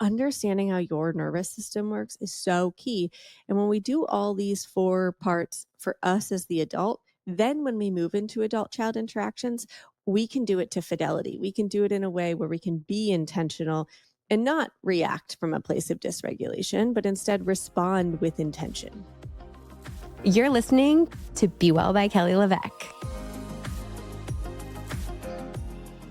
understanding how your nervous system works is so key. And when we do all these 4 parts for us as the adult, then when we move into adult-child interactions, we can do it to fidelity. We can do it in a way where we can be intentional and not react from a place of dysregulation, but instead respond with intention. You're listening to Be Well by Kelly LeVeque.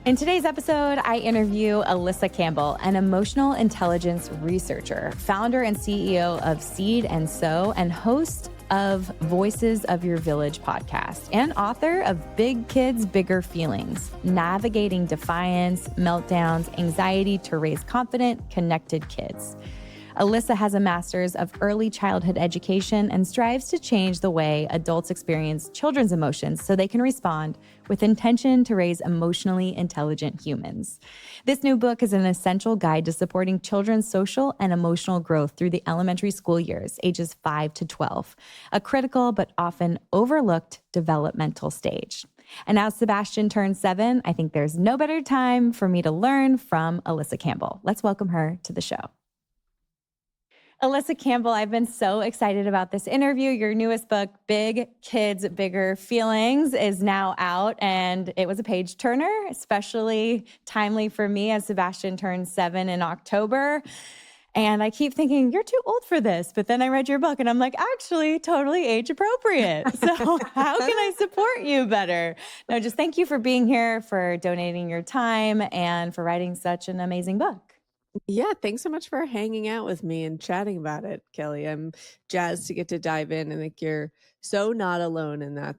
In today's episode, I interview Alyssa Campbell, an emotional intelligence researcher, founder and CEO of Seed and Sow, and host of Voices of Your Village podcast, and author of Big Kids, Bigger Feelings, Navigating Defiance, Meltdowns, Anxiety to Raise Confident, Connected Kids. Alyssa has a master's of early childhood education and strives to change the way adults experience children's emotions so they can respond with intention to raise emotionally intelligent humans. This new book is an essential guide to supporting children's social and emotional growth through the elementary school years, ages 5 to 12, a critical but often overlooked developmental stage. And as Sebastian turns 7, I think there's no better time for me to learn from Alyssa Campbell. Let's welcome her to the show. Alyssa Campbell, I've been so excited about this interview. Your newest book, Big Kids, Bigger Feelings, is now out, and it was a page turner, especially timely for me as Sebastian turns 7 in October. And I keep thinking, you're too old for this. But then I read your book and I'm like, actually, totally age appropriate. So how can I support you better? No, just thank you for being here, for donating your time, and for writing such an amazing book. Yeah, thanks so much for hanging out with me and chatting about it, Kelly. I'm jazzed to get to dive in. I think you're so not alone in that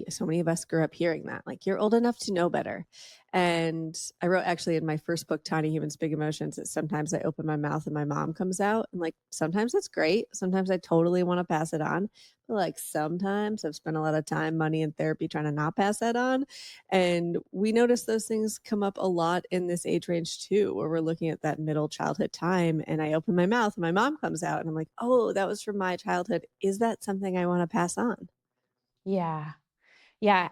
so many of us grew up hearing that, like, you're old enough to know better. And I wrote actually in my first book, Tiny Humans, Big Emotions, that sometimes I open my mouth and my mom comes out. And like, sometimes that's great. Sometimes I totally want to pass it on. But like, sometimes I've spent a lot of time, money, and therapy trying to not pass that on. And we notice those things come up a lot in this age range too, where we're looking at that middle childhood time. And I open my mouth and my mom comes out and I'm like, oh, that was from my childhood. Is that something I want to pass on? Yeah. Yeah.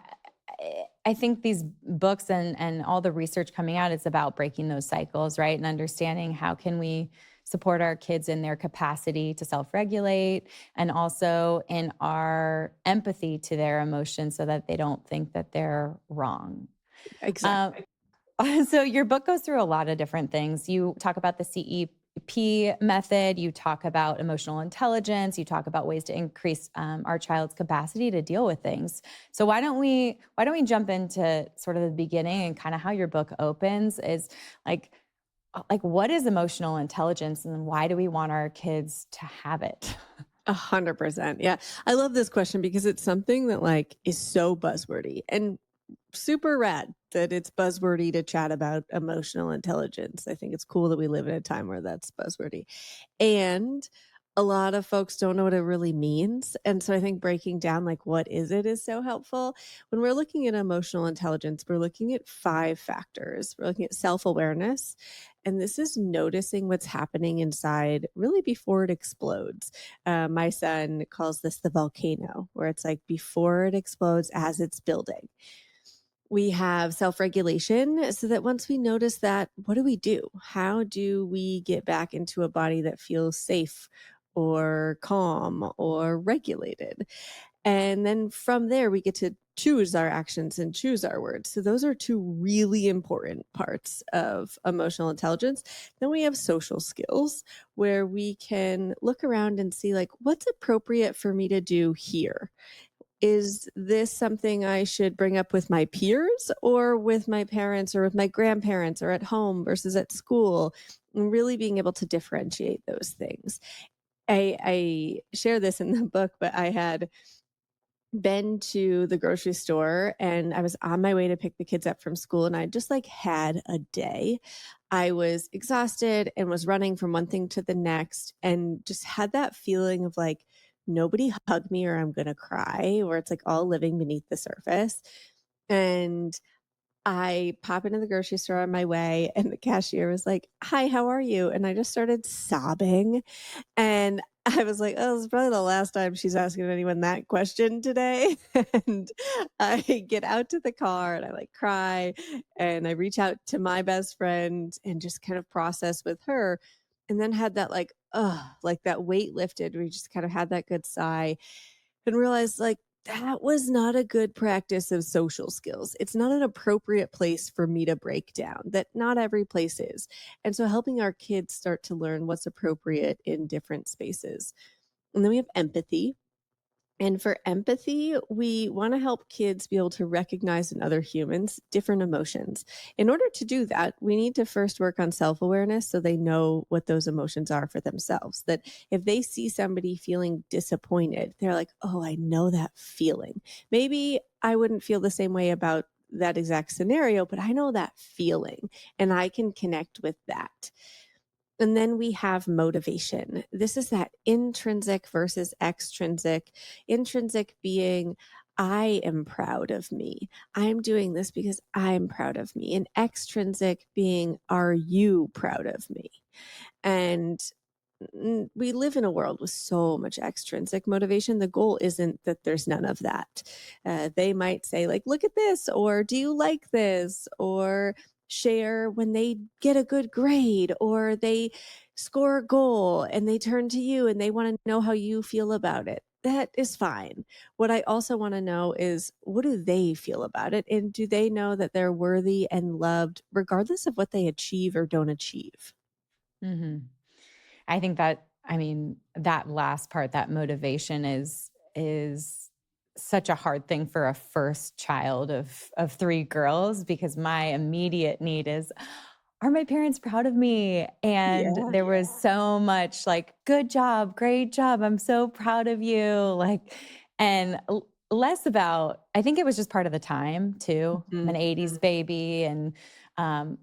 I think these books and all the research coming out is about breaking those cycles, right? And understanding how can we support our kids in their capacity to self-regulate, and also in our empathy to their emotions so that they don't think that they're wrong. Exactly. So your book goes through a lot of different things. You talk about the CEP method. You talk about emotional intelligence. You talk about ways to increase our child's capacity to deal with things. So why don't we jump into sort of the beginning and kind of how your book opens is like what is emotional intelligence and why do we want our kids to have it? 100%. Yeah. I love this question because it's something that like is so buzzwordy and super rad that it's buzzwordy to chat about emotional intelligence. I think it's cool that we live in a time where that's buzzwordy. And a lot of folks don't know what it really means. And so I think breaking down like what is it is so helpful. When we're looking at emotional intelligence, we're looking at 5 factors. We're looking at self-awareness. And this is noticing what's happening inside really before it explodes. My son calls this the volcano, where it's like before it explodes, as it's building. We have self-regulation, so that once we notice that, what do we do? How do we get back into a body that feels safe or calm or regulated? And then from there, we get to choose our actions and choose our words. So those are 2 really important parts of emotional intelligence. Then we have social skills, where we can look around and see like, what's appropriate for me to do here? Is this something I should bring up with my peers or with my parents or with my grandparents or at home versus at school? And really being able to differentiate those things. I share this in the book, but I had been to the grocery store and I was on my way to pick the kids up from school, and I just like had a day. I was exhausted and was running from one thing to the next and just had that feeling of like, nobody hug me or I'm going to cry, where it's like all living beneath the surface. And I pop into the grocery store on my way and the cashier was like, hi, how are you? And I just started sobbing. And I was like, "Oh, this is probably the last time she's asking anyone that question today." And I get out to the car and I like cry and I reach out to my best friend and just kind of process with her and then had that like that weight lifted. We just kind of had that good sigh and realized like that was not a good practice of social skills. It's not an appropriate place for me to break down, that not every place is. And so helping our kids start to learn what's appropriate in different spaces. And then we have empathy. And for empathy, we want to help kids be able to recognize in other humans different emotions. In order to do that, we need to first work on self awareness so they know what those emotions are for themselves. That if they see somebody feeling disappointed, they're like, oh, I know that feeling. Maybe I wouldn't feel the same way about that exact scenario, but I know that feeling and I can connect with that. And then we have motivation. This is that intrinsic versus extrinsic. Intrinsic being, I am proud of me. I'm doing this because I'm proud of me. And extrinsic being, are you proud of me? And we live in a world with so much extrinsic motivation. The goal isn't that there's none of that. They might say, like, look at this, or do you like this, or share when they get a good grade, or they score a goal and they turn to you and they want to know how you feel about it. That is fine. What I also want to know is what do they feel about it? And do they know that they're worthy and loved regardless of what they achieve or don't achieve? Hmm. I think that, I mean, that last part, that motivation is such a hard thing for a first child of three girls, because my immediate need is, are my parents proud of me? And Yeah. there was so much like, good job, great job, I'm so proud of you. Like, and less about, I think it was just part of the time too. I'm Mhm. an 80s baby. And um,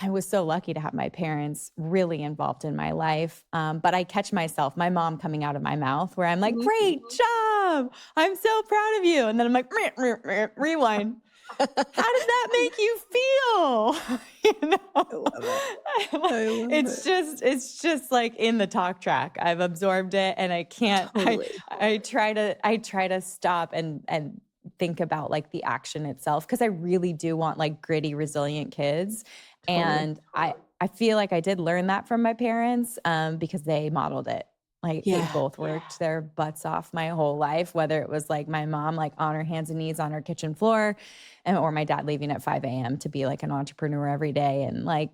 I was so lucky to have my parents really involved in my life. But I catch myself, my mom coming out of my mouth where I'm like, Mhm. great job. I'm so proud of you. And then I'm like, "Meh, meh, meh, rewind. How does that make you feel?" You I know, love it. I love it. it's just like in the talk track. I've absorbed it, and I can't. Totally. I try to stop and think about like the action itself, because I really do want like gritty, resilient kids, Totally. and I feel like I did learn that from my parents, because they modeled it. Like they Yeah. both worked their butts off my whole life, whether it was like my mom, like on her hands and knees on her kitchen floor, and or my dad leaving at 5 a.m. to be like an entrepreneur every day and like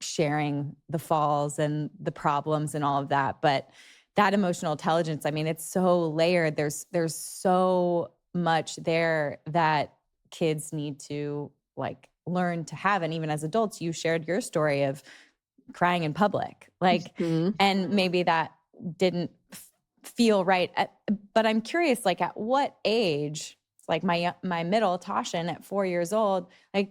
sharing the falls and the problems and all of that. But that emotional intelligence, I mean, it's so layered. There's so much there that kids need to like learn to have. And even as adults, you shared your story of crying in public. Like, Mhm. and maybe that didn't feel right. But I'm curious, like at what age, like my middle Toshin at 4 years old, like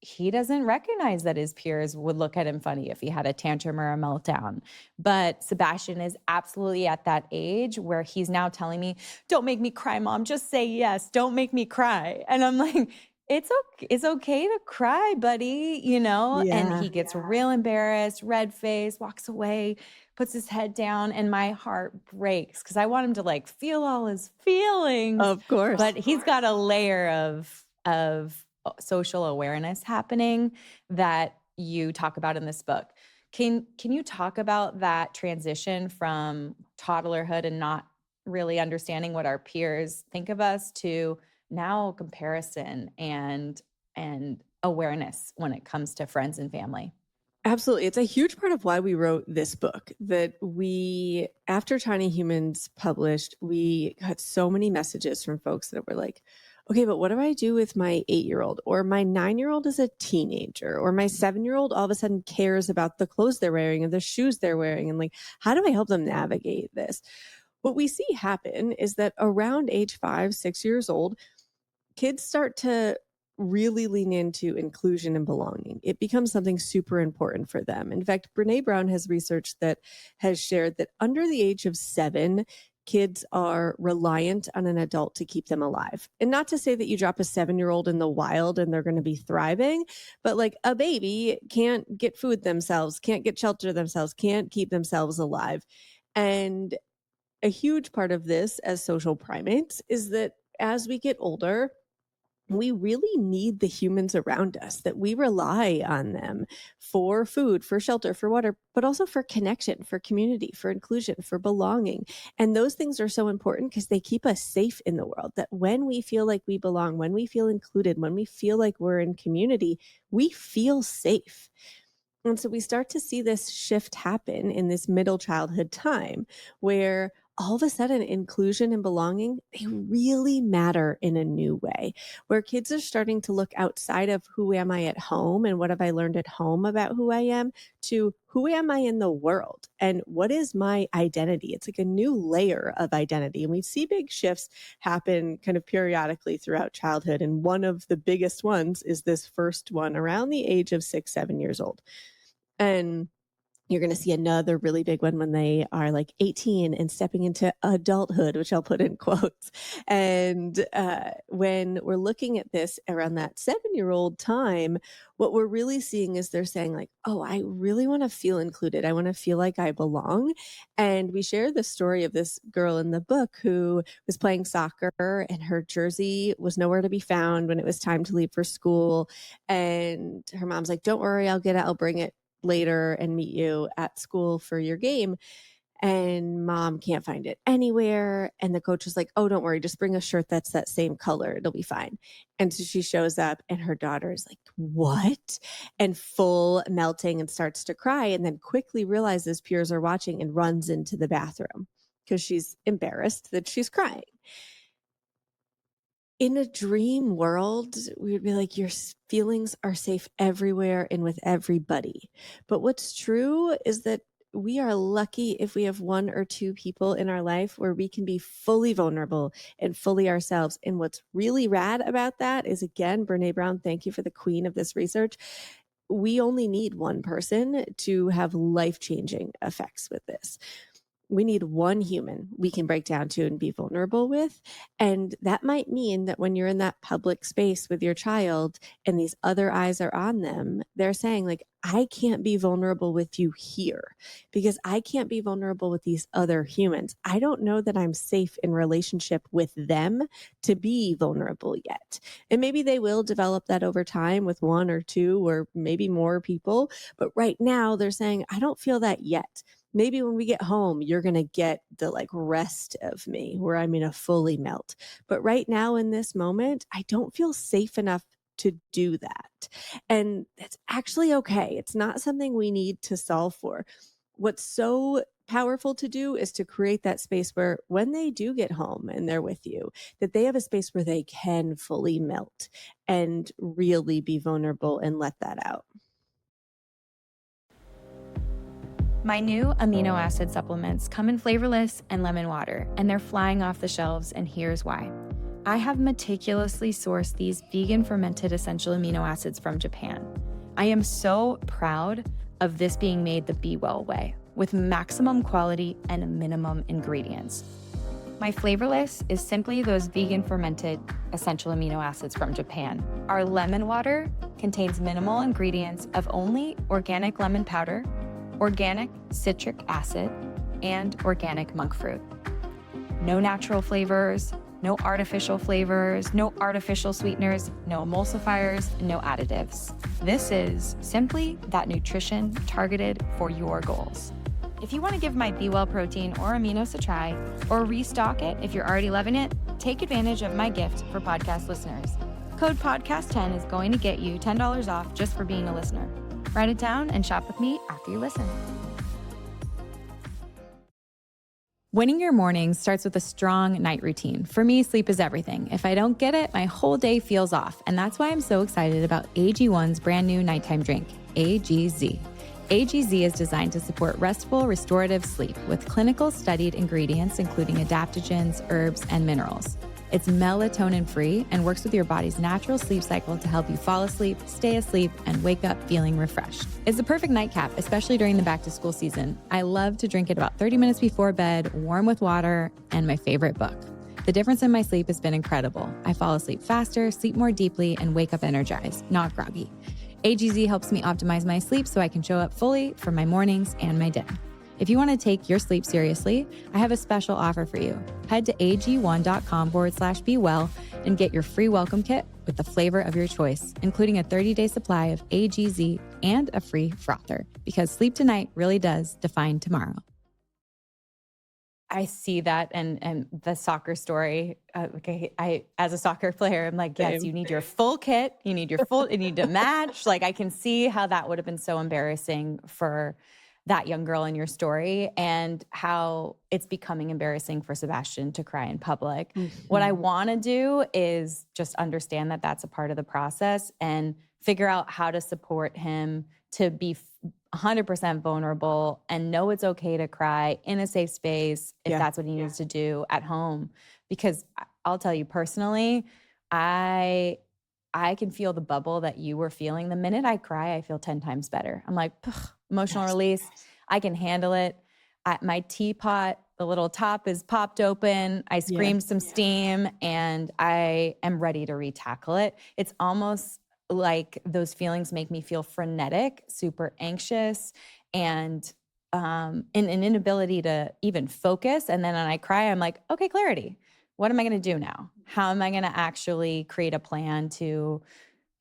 he doesn't recognize that his peers would look at him funny if he had a tantrum or a meltdown. But Sebastian is absolutely at that age where he's now telling me, don't make me cry, mom. Just say yes. Don't make me cry. And I'm like, it's okay to cry, buddy, you know? And Yeah. he gets real embarrassed, red face, walks away, puts his head down, and my heart breaks because I want him to like feel all his feelings. Of course. But he's got a layer of social awareness happening that you talk about in this book. Can you talk about that transition from toddlerhood and not really understanding what our peers think of us to now comparison and awareness when it comes to friends and family? Absolutely. It's a huge part of why we wrote this book that we, after Tiny Humans published, we got so many messages from folks that were like, okay, but what do I do with my 8-year-old or my 9-year-old is a teenager or my 7-year-old all of a sudden cares about the clothes they're wearing and the shoes they're wearing. And like, how do I help them navigate this? What we see happen is that around age 5, 6 years old, kids start to really lean into inclusion and belonging. It becomes something super important for them. In fact, Brene Brown has research that has shared that under the age of 7, kids are reliant on an adult to keep them alive. And not to say that you drop a 7-year-old in the wild and they're going to be thriving, but like a baby can't get food themselves, can't get shelter themselves, can't keep themselves alive. And a huge part of this as social primates is that as we get older, we really need the humans around us, that we rely on them for food, for shelter, for water, but also for connection, for community, for inclusion, for belonging. And those things are so important because they keep us safe in the world, that when we feel like we belong, when we feel included, when we feel like we're in community, we feel safe. And so we start to see this shift happen in this middle childhood time where all of a sudden inclusion and belonging, they really matter in a new way, where kids are starting to look outside of who am I at home and what have I learned at home about who I am to who am I in the world and what is my identity? It's like a new layer of identity. And we see big shifts happen kind of periodically throughout childhood. And one of the biggest ones is this first one around the age of 6, 7 years old. And you're going to see another really big one when they are like 18 and stepping into adulthood, which I'll put in quotes. And when we're looking at this around that 7-year-old time, what we're really seeing is they're saying like, oh, I really want to feel included. I want to feel like I belong. And we share the story of this girl in the book who was playing soccer and her jersey was nowhere to be found when it was time to leave for school. And her mom's like, don't worry, I'll get it. I'll bring it later and meet you at school for your game. And mom can't find it anywhere. And the coach is like, oh, don't worry, just bring a shirt that's that same color. It'll be fine. And so she shows up and her daughter is like, what? And full melting and starts to cry and then quickly realizes peers are watching and runs into the bathroom because she's embarrassed that she's crying. In a dream world, we would be like, your feelings are safe everywhere and with everybody. But what's true is that we are lucky if we have one or two people in our life where we can be fully vulnerable and fully ourselves. And what's really rad about that is, again, Brene Brown, thank you for the queen of this research. We only need one person to have life-changing effects with this. We need one human we can break down to and be vulnerable with. And that might mean that when you're in that public space with your child and these other eyes are on them, they're saying like, I can't be vulnerable with you here because I can't be vulnerable with these other humans. I don't know that I'm safe in relationship with them to be vulnerable yet. And maybe they will develop that over time with one or two or maybe more people. But right now they're saying, I don't feel that yet. Maybe when we get home, you're going to get the like rest of me where I'm in a fully melt. But right now in this moment, I don't feel safe enough to do that. And that's actually okay. It's not something we need to solve for. What's so powerful to do is to create that space where when they do get home and they're with you, that they have a space where they can fully melt and really be vulnerable and let that out. My new amino acid supplements come in flavorless and lemon water, and they're flying off the shelves, and here's why. I have meticulously sourced these vegan fermented essential amino acids from Japan. I am so proud of this being made the Be Well way, with maximum quality and minimum ingredients. My flavorless is simply those vegan fermented essential amino acids from Japan. Our lemon water contains minimal ingredients of only organic lemon powder, organic citric acid, and organic monk fruit. No natural flavors, no artificial flavors, no artificial sweeteners, no emulsifiers, no additives. This is simply that nutrition targeted for your goals. If you want to give my Be Well protein or aminos a try, or restock it if you're already loving it, take advantage of my gift for podcast listeners. Code podcast10 is going to get you $10 off just for being a listener. Write it down and shop with me after you listen. Winning your mornings starts with a strong night routine. For me, sleep is everything. If I don't get it, my whole day feels off. And that's why I'm so excited about AG1's brand new nighttime drink, AGZ. AGZ is designed to support restful, restorative sleep with clinical studied ingredients, including adaptogens, herbs, and minerals. It's melatonin-free and works with your body's natural sleep cycle to help you fall asleep, stay asleep, and wake up feeling refreshed. It's the perfect nightcap, especially during the back-to-school season. I love to drink it about 30 minutes before bed, warm with water, and my favorite book. The difference in my sleep has been incredible. I fall asleep faster, sleep more deeply, and wake up energized, not groggy. AGZ helps me optimize my sleep so I can show up fully for my mornings and my day. If you want to take your sleep seriously, I have a special offer for you. Head to ag1.com/be well and get your free welcome kit with the flavor of your choice, including a 30-day supply of AGZ and a free frother, because sleep tonight really does define tomorrow. I see that, and the soccer story. I as a soccer player, I'm like, yes, Same. you need your full kit. You need you need to match. Like, I can see how that would have been so embarrassing for that young girl in your story, and how it's becoming embarrassing for Sebastian to cry in public. What I Mhm. want to do is just understand that that's a part of the process and figure out how to support him to be 100% vulnerable and know it's okay to cry in a safe space if Yeah. that's what he needs to do at home. Because I'll tell you personally, I I can feel the bubble that you were feeling. The minute I cry, I feel 10 times better. I'm like, emotional Yes. release. I can handle it. My teapot, the little top is popped open. I Yeah. screamed some steam and I am ready to retackle it. It's almost like those feelings make me feel frenetic, super anxious, and an inability to even focus. And then when I cry, I'm like, okay, clarity. What am I going to do now? How am I going to actually create a plan to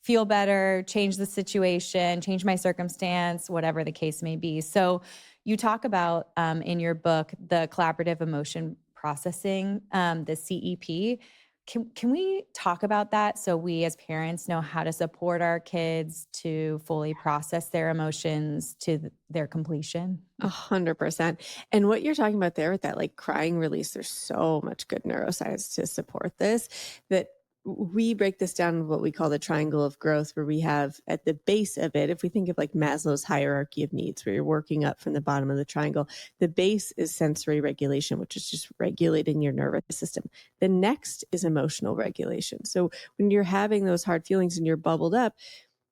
feel better, change the situation, change my circumstance, whatever the case may be? So, you talk about in your book the collaborative emotion processing, the CEP. Can we talk about that so we as parents know how to support our kids to fully process their emotions to their completion? 100%. And what you're talking about there with that like crying release, there's so much good neuroscience to support this that we break this down in what we call the triangle of growth, where we have at the base of it, if we think of like Maslow's hierarchy of needs, where you're working up from the bottom of the triangle, the base is sensory regulation, which is just regulating your nervous system. The next is emotional regulation. So when you're having those hard feelings and you're bubbled up,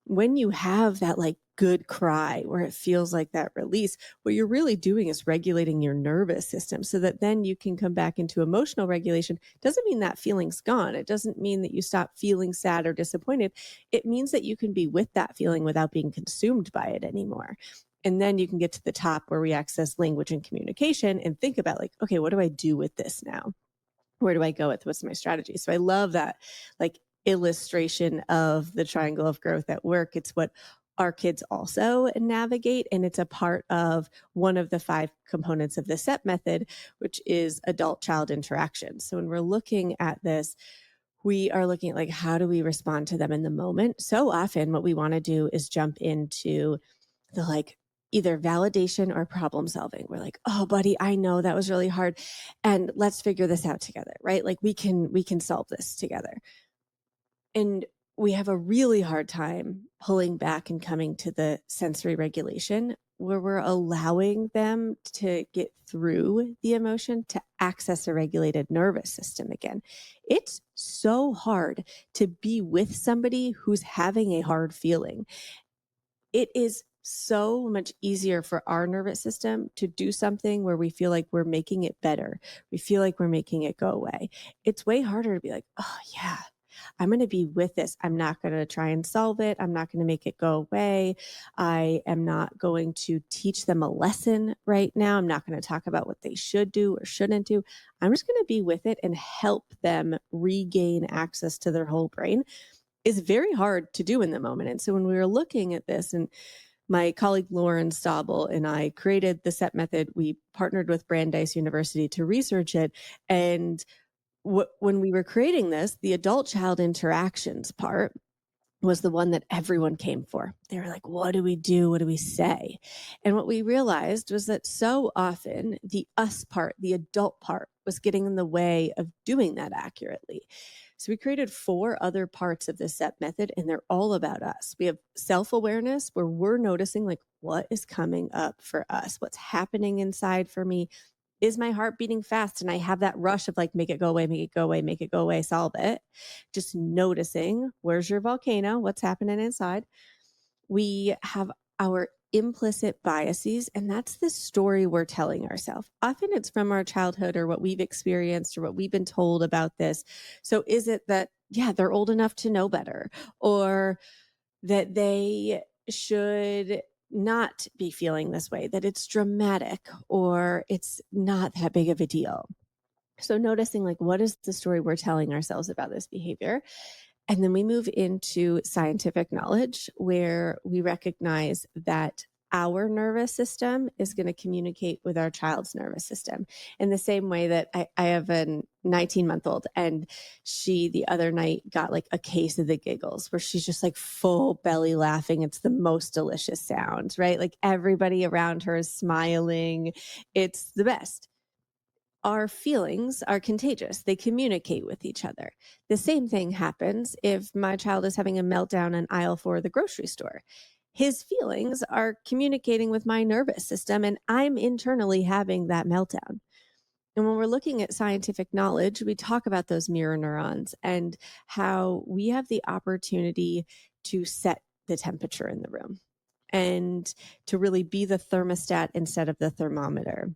when you have that like good cry where it feels like that release, what you're really doing is regulating your nervous system so that then you can come back into emotional regulation. Doesn't mean that feeling's gone. It doesn't mean that you stop feeling sad or disappointed. It means that you can be with that feeling without being consumed by it anymore. And then you can get to the top where we access language and communication and think about like, okay, what do I do with this now? Where do I go with what's my strategy? So I love that like illustration of the triangle of growth at work. It's what our kids also navigate. And it's a part of one of the 5 components of the SEP method, which is adult child interaction. So when we're looking at this, we are looking at like, how do we respond to them in the moment? So often what we want to do is jump into the like either validation or problem solving. We're like, "Oh, buddy, I know that was really hard and let's figure this out together." Right? Like we can solve this together. And we have a really hard time pulling back and coming to the sensory regulation where we're allowing them to get through the emotion to access a regulated nervous system again. It's so hard to be with somebody who's having a hard feeling. It is so much easier for our nervous system to do something where we feel like we're making it better. We feel like we're making it go away. It's way harder to be like, oh, yeah, I'm going to be with this. I'm not going to try and solve it. I'm not going to make it go away. I am not going to teach them a lesson right now. I'm not going to talk about what they should do or shouldn't do. I'm just going to be with it and help them regain access to their whole brain is very hard to do in the moment. And so when we were looking at this, and my colleague Lauren Stabel and I created the SEP method, we partnered with Brandeis University to research it. And when we were creating this, the adult child interactions part was the one that everyone came for. They were like, what do we do? What do we say? And what we realized was that so often the us part, the adult part, was getting in the way of doing that accurately. So we created 4 other parts of the SEP method, and they're all about us. We have self-awareness, where we're noticing like what is coming up for us, what's happening inside for me. Is my heart beating fast? And I have that rush of like, make it go away, make it go away, make it go away, solve it. Just noticing where's your volcano, what's happening inside. We have our implicit biases, and that's the story we're telling ourselves. Often it's from our childhood or what we've experienced or what we've been told about this. So is it that, yeah, they're old enough to know better, or that they should not be feeling this way, that it's dramatic or it's not that big of a deal. So noticing like what is the story we're telling ourselves about this behavior? And then we move into scientific knowledge where we recognize that our nervous system is going to communicate with our child's nervous system in the same way that I have a 19-month-old, and she the other night got like a case of the giggles where she's just like full belly laughing. It's the most delicious sound, right? Like everybody around her is smiling. It's the best. Our feelings are contagious. They communicate with each other. The same thing happens if my child is having a meltdown in aisle 4 of the grocery store. His feelings are communicating with my nervous system, and I'm internally having that meltdown. And when we're looking at scientific knowledge, we talk about those mirror neurons and how we have the opportunity to set the temperature in the room and to really be the thermostat instead of the thermometer.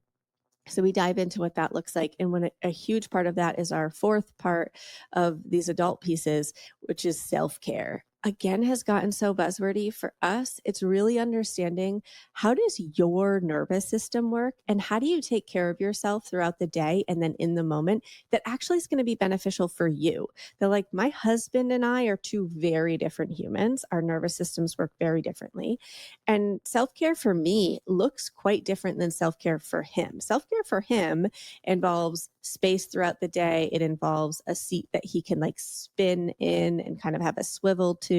So we dive into what that looks like. And when a huge part of that is our fourth part of these adult pieces, which is self-care. Again, has gotten so buzzwordy for us. It's really understanding, how does your nervous system work and how do you take care of yourself throughout the day and then in the moment that actually is going to be beneficial for you. That like my husband and I are two very different humans. Our nervous systems work very differently. And self-care for me looks quite different than self-care for him. Self-care for him involves space throughout the day. It involves a seat that he can like spin in and kind of have a swivel to.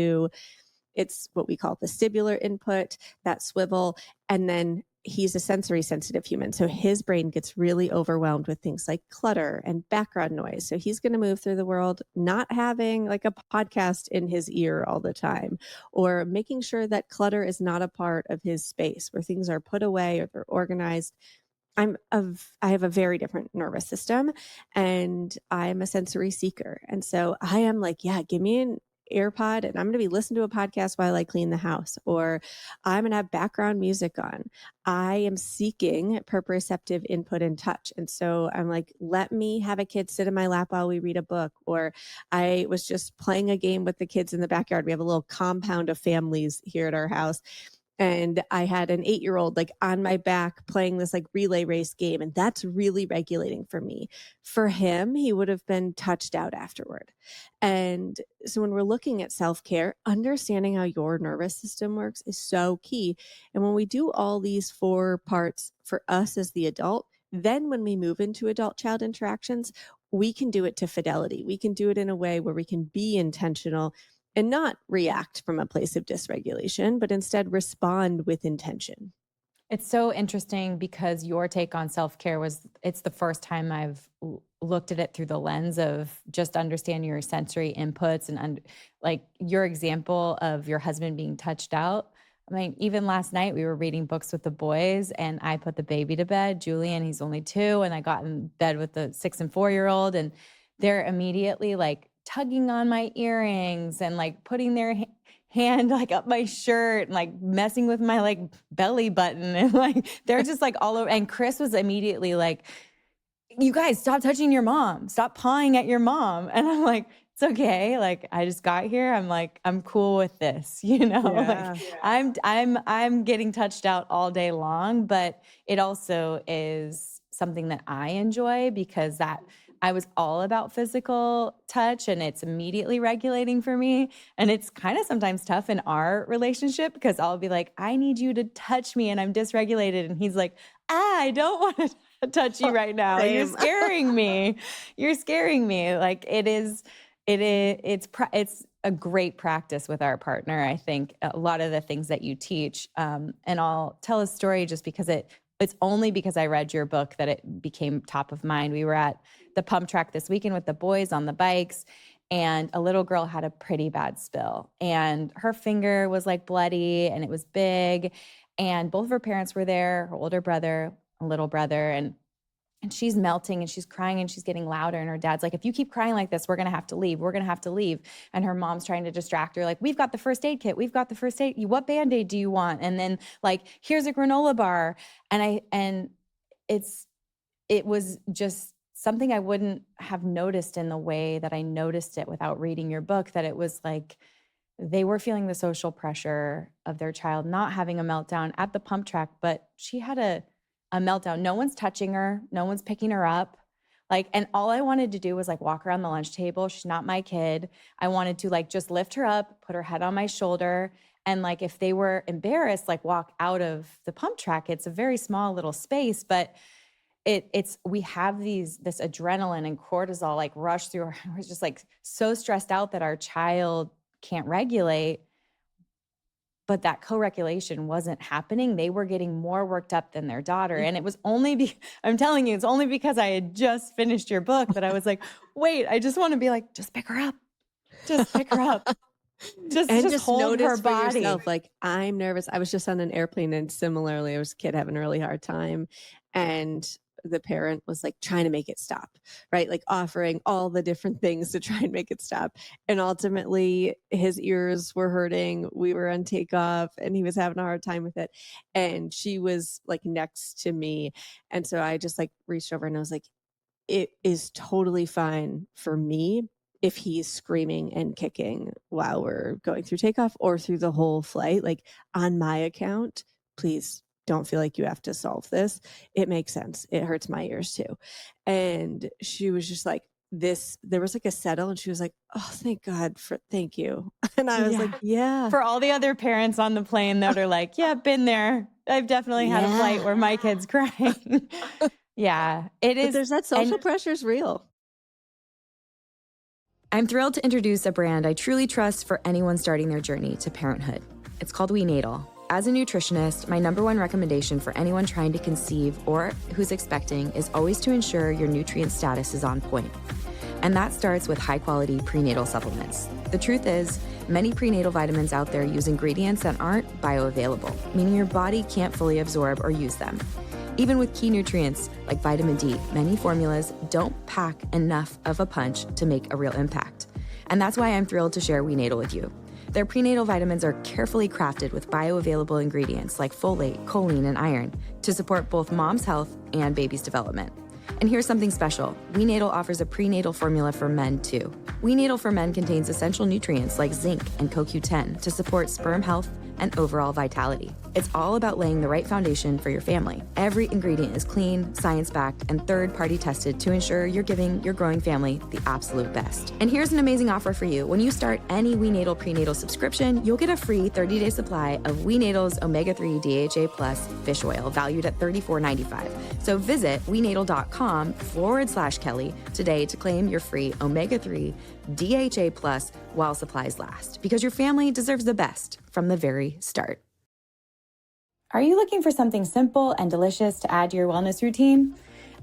It's what we call vestibular input, that swivel. And then he's a sensory sensitive human. So his brain gets really overwhelmed with things like clutter and background noise. So he's going to move through the world not having like a podcast in his ear all the time, or making sure that clutter is not a part of his space where things are put away or they're organized. I have a very different nervous system and I'm a sensory seeker. And so I am like, yeah, give me an AirPod and I'm going to be listening to a podcast while I clean the house, or I'm going to have background music on. I am seeking proprioceptive input and touch. And so I'm like, let me have a kid sit in my lap while we read a book. Or I was just playing a game with the kids in the backyard. We have a little compound of families here at our house. And I had an 8-year-old like on my back playing this like relay race game. And that's really regulating for me. For him, he would have been touched out afterward. And so when we're looking at self-care, understanding how your nervous system works is so key. And when we do all these 4 parts for us as the adult, then when we move into adult child interactions, we can do it to fidelity. We can do it in a way where we can be intentional and not react from a place of dysregulation, but instead respond with intention. It's so interesting because your take on self-care it's the first time I've looked at it through the lens of just understanding your sensory inputs and like your example of your husband being touched out. I mean, even last night we were reading books with the boys and I put the baby to bed, Julian, he's only 2, and I got in bed with the 6 and 4-year-old, and they're immediately like tugging on my earrings and like putting their hand like up my shirt and like messing with my like belly button and like they're just like all over. And Chris was immediately like, you guys stop touching your mom, stop pawing at your mom. And I'm like, it's okay. Like I just got here. I'm like, I'm cool with this, Yeah. like I'm getting touched out all day long, but it also is something that I enjoy because that I was all about physical touch and it's immediately regulating for me. And it's kind of sometimes tough in our relationship because I'll be like, I need you to touch me and I'm dysregulated. And he's like, I don't want to touch you right now. You're Same. scaring me. You're scaring me. Like it's a great practice with our partner. I think a lot of the things that you teach, and I'll tell a story just because it's only because I read your book that it became top of mind. We were at the pump track this weekend with the boys on the bikes, and a little girl had a pretty bad spill, and her finger was like bloody and it was big, and both of her parents were there, her older brother, a little brother, and she's melting and she's crying and she's getting louder. And her dad's like, if you keep crying like this, we're going to have to leave. We're going to have to leave. And her mom's trying to distract her. Like, we've got the first aid kit. We've got the first aid. What Band-Aid do you want? And then like, here's a granola bar. And it was just something I wouldn't have noticed in the way that I noticed it without reading your book, that it was like, they were feeling the social pressure of their child not having a meltdown at the pump track, but she had a meltdown. No one's touching her. No one's picking her up. Like, and all I wanted to do was like walk around the lunch table. She's not my kid. I wanted to like just lift her up, put her head on my shoulder. And like, if they were embarrassed, like walk out of the pump track. It's a very small little space, but we have this adrenaline and cortisol like rush through our, we're just like so stressed out that our child can't regulate, but that co-regulation wasn't happening. They were getting more worked up than their daughter. And it was only I'm telling you, it's only because I had just finished your book that I was like, wait, I just want to be like, just pick her up. Just pick her up. Just hold notice her for body. yourself, like, I'm nervous. I was just on an airplane, and similarly, there was a kid having a really hard time, and the parent was like trying to make it stop, right? Like offering all the different things to try and make it stop. And ultimately, his ears were hurting. We were on takeoff, and he was having a hard time with it. And she was like next to me. And so I just like reached over and I was like, it is totally fine for me if he's screaming and kicking while we're going through takeoff or through the whole flight. Like, on my account, please don't feel like you have to solve this. It makes sense. It hurts my ears too. And she was just like, there was like a settle, and she was like, oh, thank you. And I was like, yeah. For all the other parents on the plane that are like, yeah, been there. I've definitely had a flight where my kid's crying. Yeah, it is. But there's that social pressure is real. I'm thrilled to introduce a brand I truly trust for anyone starting their journey to parenthood. It's called WeNatal. As a nutritionist, my number one recommendation for anyone trying to conceive or who's expecting is always to ensure your nutrient status is on point. And that starts with high-quality prenatal supplements. The truth is, many prenatal vitamins out there use ingredients that aren't bioavailable, meaning your body can't fully absorb or use them. Even with key nutrients like vitamin D, many formulas don't pack enough of a punch to make a real impact. And that's why I'm thrilled to share WeNatal with you. Their prenatal vitamins are carefully crafted with bioavailable ingredients like folate, choline, and iron to support both mom's health and baby's development. And here's something special. WeNatal offers a prenatal formula for men too. WeNatal for Men contains essential nutrients like zinc and CoQ10 to support sperm health and overall vitality. It's all about laying the right foundation for your family. Every ingredient is clean, science-backed, and third-party tested to ensure you're giving your growing family the absolute best. And here's an amazing offer for you. When you start any WeNatal prenatal subscription, you'll get a free 30-day supply of WeNatal's omega-3 DHA Plus fish oil valued at $34.95. So visit wenatal.com/Kelly today to claim your free omega-3 DHA Plus while supplies last, because your family deserves the best from the very start. Are you looking for something simple and delicious to add to your wellness routine?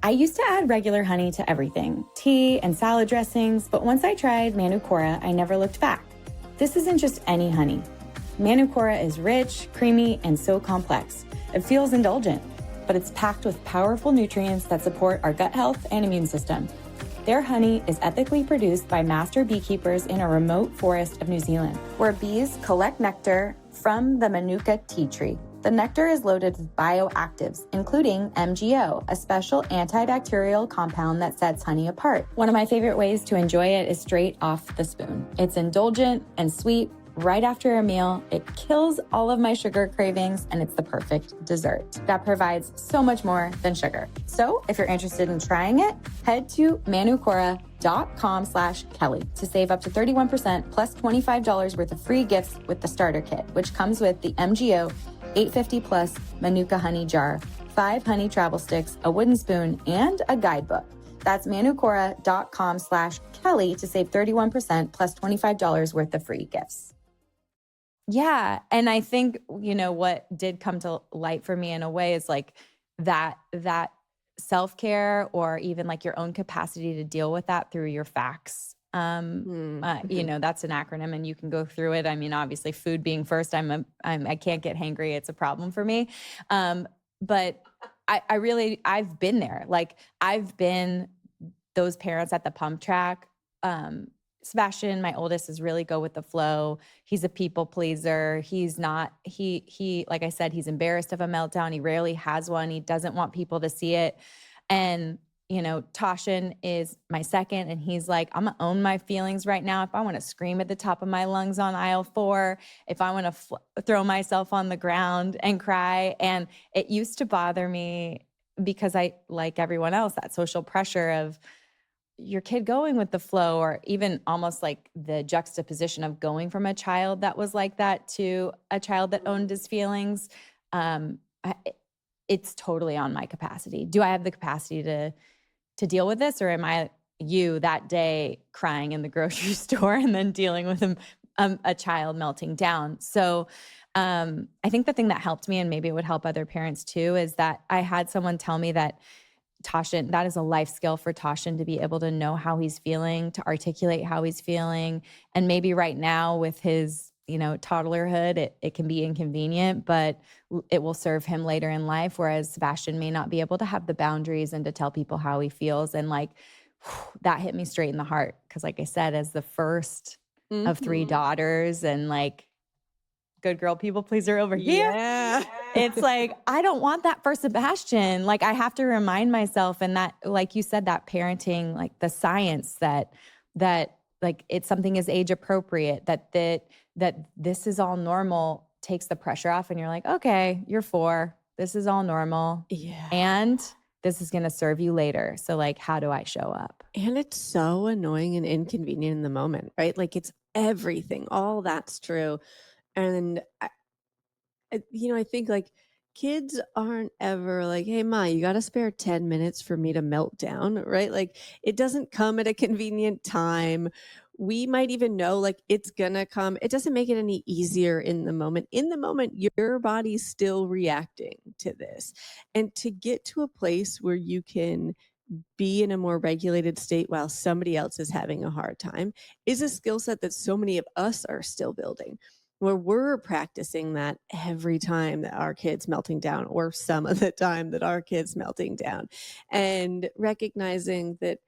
I used to add regular honey to everything, tea and salad dressings, but once I tried Manukora, I never looked back. This isn't just any honey. Manukora is rich, creamy, and so complex. It feels indulgent, but it's packed with powerful nutrients that support our gut health and immune system. Their honey is ethically produced by master beekeepers in a remote forest of New Zealand, where bees collect nectar from the Manuka tea tree. The nectar is loaded with bioactives, including MGO, a special antibacterial compound that sets honey apart. One of my favorite ways to enjoy it is straight off the spoon. It's indulgent and sweet. Right after a meal, it kills all of my sugar cravings, and it's the perfect dessert that provides so much more than sugar. So if you're interested in trying it, head to manukora.com/Kelly to save up to 31% plus $25 worth of free gifts with the starter kit, which comes with the MGO 850 plus Manuka honey jar, 5 honey travel sticks, a wooden spoon, and a guidebook. That's manukora.com/Kelly to save 31% plus $25 worth of free gifts. Yeah. And I think, what did come to light for me in a way is like that self-care, or even like your own capacity to deal with that through your facts. That's an acronym, and you can go through it. I mean, obviously food being first, I can't get hangry. It's a problem for me. But I've been there. Like, I've been those parents at the pump track. Sebastian, my oldest, is really go with the flow. He's a people pleaser. He's not, like I said, he's embarrassed of a meltdown. He rarely has one. He doesn't want people to see it. And, Toshin is my second, and he's like, I'm gonna own my feelings right now. If I want to scream at the top of my lungs on aisle 4, if I want to throw myself on the ground and cry. And it used to bother me because I, like everyone else, that social pressure of your kid going with the flow, or even almost like the juxtaposition of going from a child that was like that to a child that owned his feelings. Um, I, it's totally on my capacity. Do I have the capacity to deal with this, or am I you that day crying in the grocery store and then dealing with a child melting down? So I think the thing that helped me, and maybe it would help other parents too, is that I had someone tell me that Toshin, that is a life skill for Toshin to be able to know how he's feeling, to articulate how he's feeling. And maybe right now with his, toddlerhood, it can be inconvenient, but it will serve him later in life. Whereas Sebastian may not be able to have the boundaries and to tell people how he feels. And that hit me straight in the heart. Cause like I said, as the first of 3 daughters and good girl people pleaser over here. Yeah. It's like, I don't want that for Sebastian. I have to remind myself, and that, like you said, that parenting, the science that it's something is age appropriate, that this is all normal, takes the pressure off. And you're like, okay, you're 4. This is all normal. Yeah. And this is going to serve you later. So how do I show up? And it's so annoying and inconvenient in the moment, right? It's everything. All that's true. And I think kids aren't ever like, hey, Ma, you got to spare 10 minutes for me to melt down, right? It doesn't come at a convenient time. We might even know it's gonna come. It doesn't make it any easier in the moment. In the moment, your body's still reacting to this. And to get to a place where you can be in a more regulated state while somebody else is having a hard time is a skill set that so many of us are still building, where we're practicing that every time that our kid's melting down, or some of the time that our kid's melting down, and recognizing that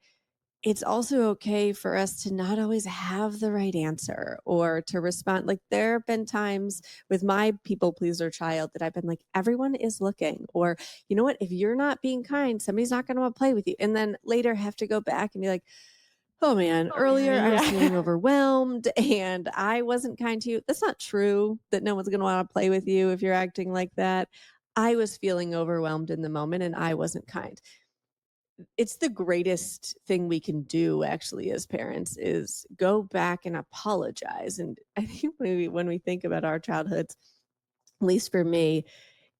it's also okay for us to not always have the right answer or to respond. There have been times with my people pleaser child that I've been like, everyone is looking, or you know what, if you're not being kind, somebody's not going to want to play with you. And then later have to go back and be like, oh man, earlier I was feeling overwhelmed and I wasn't kind to you. That's not true that no one's going to want to play with you if you're acting like that. I was feeling overwhelmed in the moment and I wasn't kind. It's the greatest thing we can do actually as parents is go back and apologize. And I think when we think about our childhoods, at least for me,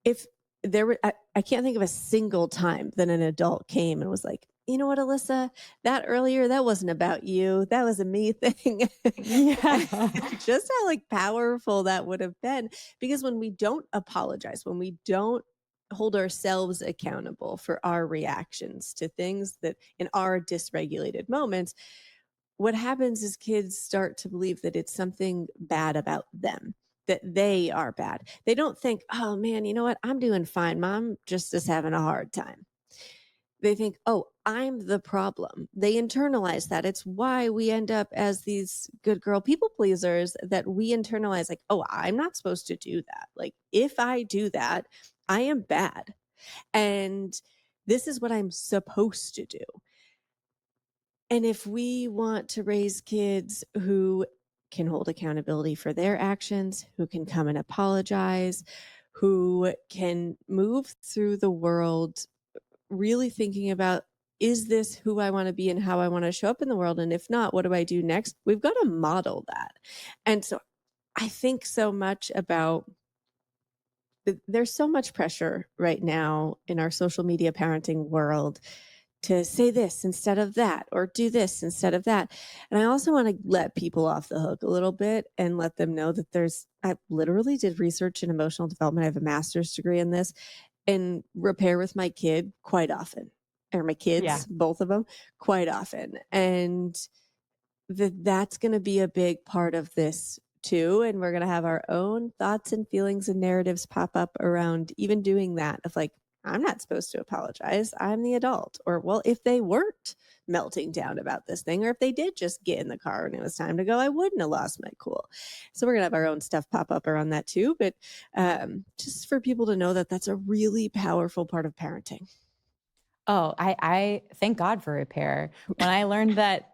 if there were, I can't think of a single time that an adult came and was like, you know what, Alyssa, that earlier, that wasn't about you. That was a me thing. Yeah. Just how powerful that would have been. Because when we don't apologize, when we don't hold ourselves accountable for our reactions to things that in our dysregulated moments, what happens is kids start to believe that it's something bad about them, that they are bad. They don't think, oh man, you know what? I'm doing fine. Mom just is having a hard time. They think, oh, I'm the problem. They internalize that. It's why we end up as these good girl people pleasers, that we internalize oh, I'm not supposed to do that. If I do that, I am bad. And this is what I'm supposed to do. And if we want to raise kids who can hold accountability for their actions, who can come and apologize, who can move through the world really thinking about, is this who I want to be and how I want to show up in the world? And if not, what do I do next? We've got to model that. And so I think so much about, there's so much pressure right now in our social media parenting world to say this instead of that, or do this instead of that. And I also want to let people off the hook a little bit and let them know that I literally did research in emotional development. I have a master's degree in this, and repair with my kid quite often, or my kids, both of them, quite often. And that's going to be a big part of this too. And we're going to have our own thoughts and feelings and narratives pop up around even doing that, of I'm not supposed to apologize. I'm the adult. Or, well, if they weren't melting down about this thing, or if they did just get in the car and it was time to go, I wouldn't have lost my cool. So we're going to have our own stuff pop up around that too. But just for people to know that that's a really powerful part of parenting. Oh, I thank God for repair. When I learned that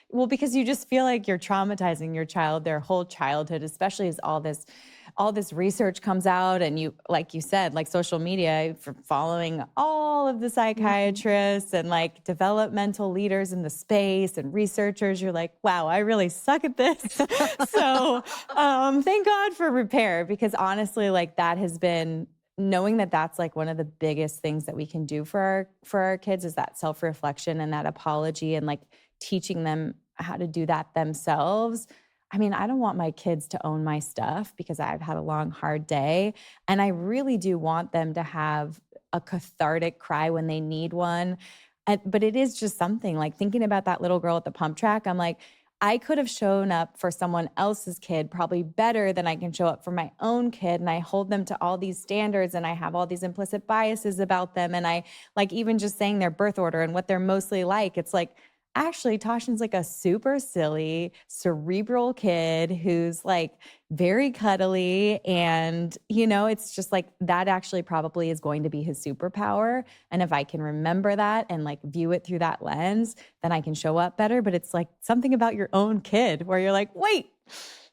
well, because you just feel like you're traumatizing your child, their whole childhood, especially as all this research comes out and you like you said, like social media, for following all of the Mhm. psychiatrists and like developmental leaders in the space and researchers, you're like, wow, I really suck at this. So thank God for repair because honestly, like that has been knowing that that's like one of the biggest things that we can do for our kids is that self-reflection and that apology and like teaching them how to do that themselves. I mean, I don't want my kids to own my stuff because I've had a long hard day and I really do want them to have a cathartic cry when they need one. But it is just something like thinking about that little girl at the pump track. I'm like, I could have shown up for someone else's kid probably better than I can show up for my own kid. And I hold them to all these standards and I have all these implicit biases about them. And I like even just saying their birth order and what they're mostly like, it's like, actually, Tashin's like a super silly, cerebral kid who's like very cuddly. And, it's just like that actually probably is going to be his superpower. And if I can remember that and like view it through that lens, then I can show up better. But it's like something about your own kid where you're like, wait,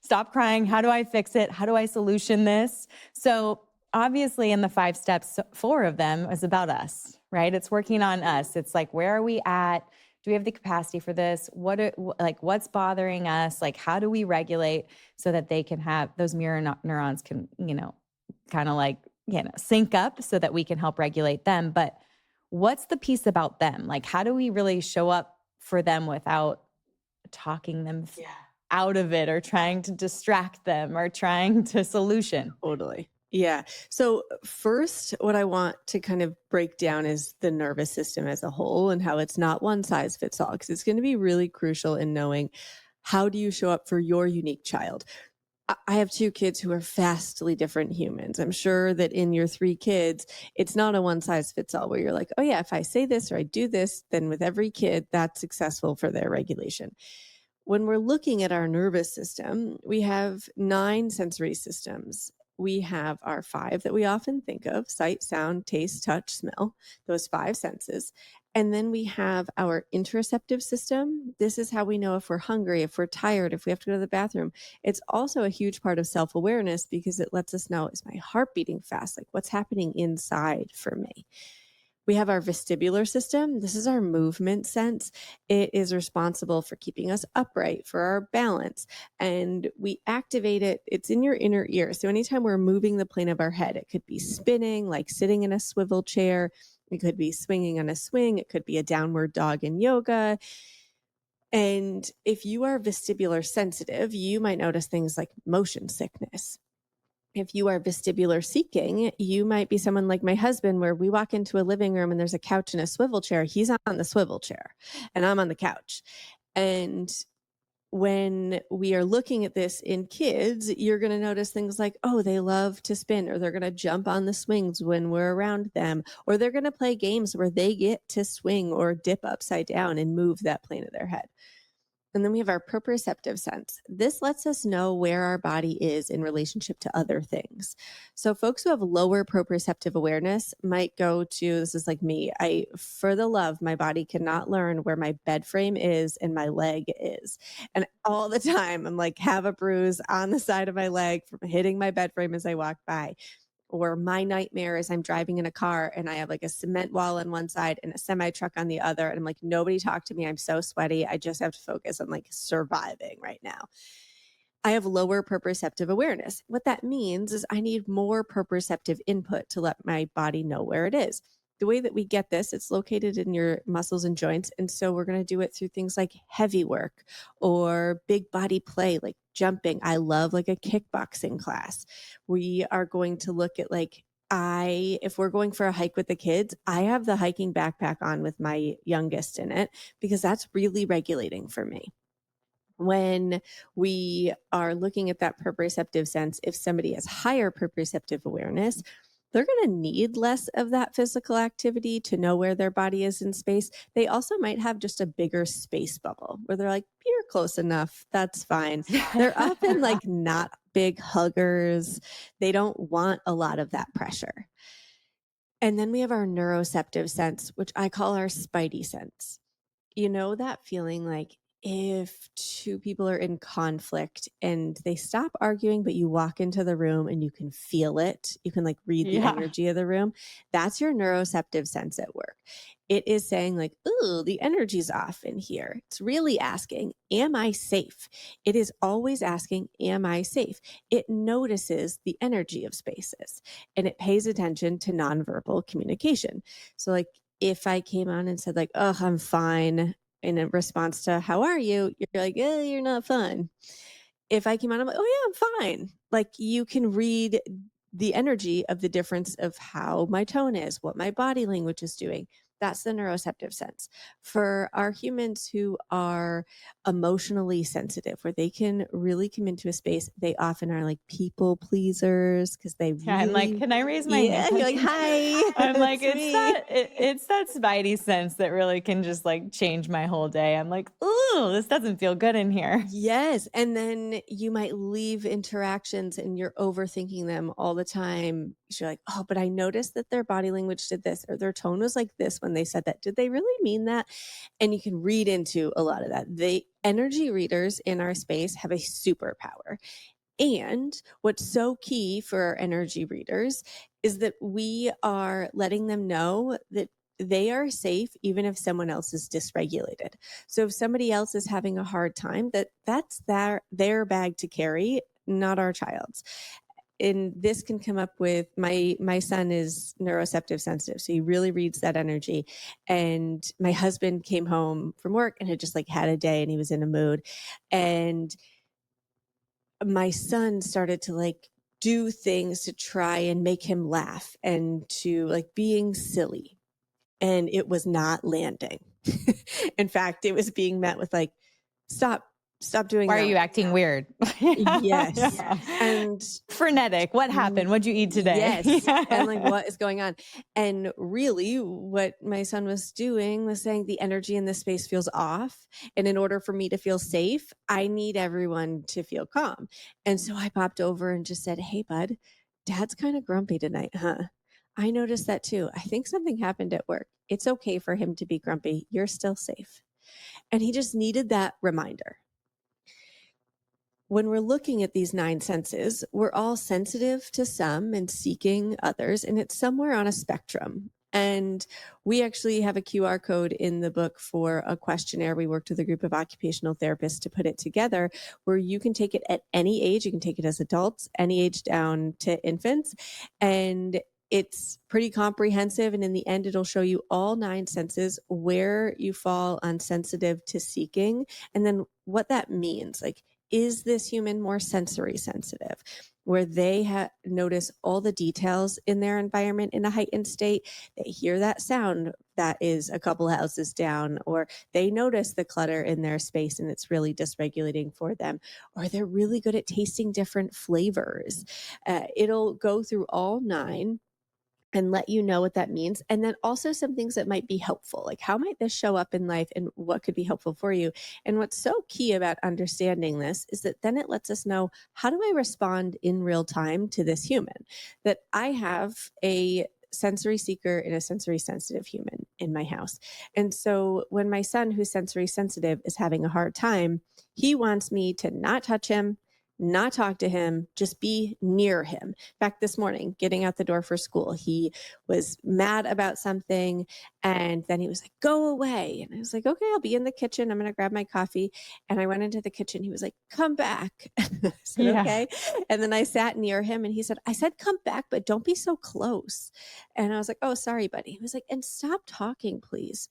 stop crying. How do I fix it? How do I solution this? So, obviously, in the 5 steps, 4 of them is about us, right? It's working on us. It's like, where are we at? Do we have the capacity for this? Like what's bothering us? Like how do we regulate so that they can have those mirror neurons can, kind of like, sync up so that we can help regulate them. But what's the piece about them? Like how do we really show up for them without talking them Yeah. out of it or trying to distract them or trying to solution? Totally. Yeah. So, first, what I want to kind of break down is the nervous system as a whole and how it's not one size fits all, because it's going to be really crucial in knowing how do you show up for your unique child. I have 2 kids who are vastly different humans. I'm sure that in your 3 kids, it's not a one size fits all where you're like, oh, yeah, if I say this or I do this, then with every kid, that's successful for their regulation. When we're looking at our nervous system, we have 9 sensory systems. We have our 5 that we often think of: sight, sound, taste, touch, smell, those 5 senses. And then we have our interoceptive system. This is how we know if we're hungry, if we're tired, if we have to go to the bathroom. It's also a huge part of self awareness because it lets us know, is my heart beating fast? Like, what's happening inside for me? We have our vestibular system. This is our movement sense. It is responsible for keeping us upright, for our balance, and we activate it. It's in your inner ear. So anytime we're moving the plane of our head, it could be spinning, like sitting in a swivel chair. It could be swinging on a swing. It could be a downward dog in yoga. And if you are vestibular sensitive, you might notice things like motion sickness. If you are vestibular seeking, you might be someone like my husband, where we walk into a living room and there's a couch and a swivel chair. He's on the swivel chair and I'm on the couch. And when we are looking at this in kids, you're going to notice things like, oh, they love to spin, or they're going to jump on the swings when we're around them, or they're going to play games where they get to swing or dip upside down and move that plane of their head. And then we have our proprioceptive sense. This lets us know where our body is in relationship to other things. So folks who have lower proprioceptive awareness might go to, this is like me, for the love, my body cannot learn where my bed frame is and my leg is. And all the time I'm like, have a bruise on the side of my leg from hitting my bed frame as I walk by. Or my nightmare is I'm driving in a car and I have like a cement wall on one side and a semi truck on the other. And I'm like, nobody talk to me. I'm so sweaty. I just have to focus on like surviving right now. I have lower proprioceptive awareness. What that means is I need more proprioceptive input to let my body know where it is. The way that we get this, it's located in your muscles and joints. And so we're going to do it through things like heavy work or big body play, like jumping. I love like a kickboxing class. We are going to look at like, if we're going for a hike with the kids, I have the hiking backpack on with my youngest in it because that's really regulating for me. When we are looking at that proprioceptive sense, if somebody has higher proprioceptive awareness, they're going to need less of that physical activity to know where their body is in space. They also might have just a bigger space bubble where they're like, you're close enough. That's fine. They're often like not big huggers. They don't want a lot of that pressure. And then we have our neuroceptive sense, which I call our spidey sense. You know that feeling like if two people are in conflict and they stop arguing, but you walk into the room and you can feel it, you can like read the Yeah. energy of the room. That's your neuroceptive sense at work. It is saying like, ooh, the energy's off in here. It's really asking, am I safe? It is always asking, am I safe? It notices the energy of spaces and it pays attention to nonverbal communication. So like if I came on and said like, oh, I'm fine in a response to how are you, you're like, you're not fine. If I came on, I'm like, oh yeah, I'm fine. Like you can read the energy of the difference of how my tone is, what my body language is doing. That's the neuroceptive sense. For our humans who are emotionally sensitive, where they can really come into a space, they often are like people pleasers because they Yeah, I'm like, really, can I raise my yeah, you're like, hand? hi, I'm like, it's me. it's that spidey sense that really can just like change my whole day. I'm like, ooh, this doesn't feel good in here. Yes. And then you might leave interactions and you're overthinking them all the time. You're like, oh, but I noticed that their body language did this or their tone was like this when they said that. Did they really mean that? And you can read into a lot of that. The energy readers in our space have a superpower. And what's so key for our energy readers is that we are letting them know that they are safe even if someone else is dysregulated. So if somebody else is having a hard time, that's their bag to carry, not our child's. And this can come up with my son is neuroceptive sensitive, so he really reads that energy. And my husband came home from work and had just like had a day and he was in a mood, and my son started to like do things to try and make him laugh and to like being silly, and it was not landing. In fact, it was being met with like, stop doing Why are that. you acting weird? Yes. Yeah. And Frenetic. What happened? What'd you eat today? yes. And like, what is going on? And really, what my son was doing was saying the energy in this space feels off. And in order for me to feel safe, I need everyone to feel calm. And so I popped over and just said, hey, bud, dad's kind of grumpy tonight, huh? I noticed that too. I think something happened at work. It's okay for him to be grumpy. You're still safe. And he just needed that reminder. When we're looking at these 9 senses, we're all sensitive to some and seeking others, and it's somewhere on a spectrum. And we actually have a QR code in the book for a questionnaire. We worked with a group of occupational therapists to put it together, where you can take it at any age. You can take it as adults, any age down to infants. And it's pretty comprehensive. And in the end, it'll show you all 9 senses, where you fall on sensitive to seeking, and then what that means. Like, is this human more sensory sensitive, where they notice all the details in their environment in a heightened state? They hear that sound that is a couple houses down, or they notice the clutter in their space and it's really dysregulating for them, or they're really good at tasting different flavors. It'll go through all 9 and let you know what that means. And then also some things that might be helpful, like how might this show up in life and what could be helpful for you. And what's so key about understanding this is that then it lets us know, how do I respond in real time to this human? That I have a sensory seeker and a sensory sensitive human in my house. And so when my son, who's sensory sensitive, is having a hard time, he wants me to not touch him, not talk to him, just be near him. In fact, this morning, getting out the door for school, he was mad about something. And then he was like, go away. And I was like, okay, I'll be in the kitchen. I'm going to grab my coffee. And I went into the kitchen. He was like, come back. I said, Yeah. okay. And then I sat near him and he said, I said, come back, but don't be so close. And I was like, oh, sorry, buddy. He was like, and stop talking, please.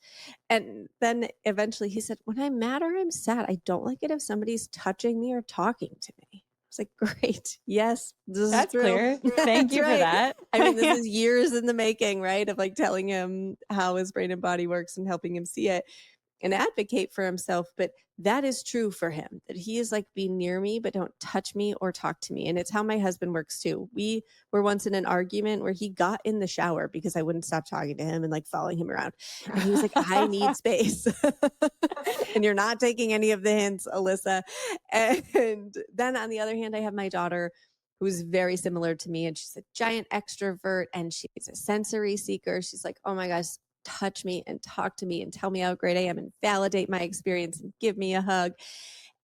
And then eventually he said, when I'm mad or I'm sad, I don't like it if somebody's touching me or talking to me. I was like, great. Yes, this That's is true. clear. Thank That's you for right. that. I mean, this is years in the making, right? Of like telling him how his brain and body works and helping him see it and advocate for himself. But that is true for him, that he is like, be near me, but don't touch me or talk to me. And it's how my husband works too. We were once in an argument where he got in the shower because I wouldn't stop talking to him and like following him around. And he was like, I need space. And you're not taking any of the hints, Alyssa. And then on the other hand, I have my daughter who's very similar to me. And she's a giant extrovert and she's a sensory seeker. She's like, oh my gosh, touch me and talk to me and tell me how great I am and validate my experience and give me a hug.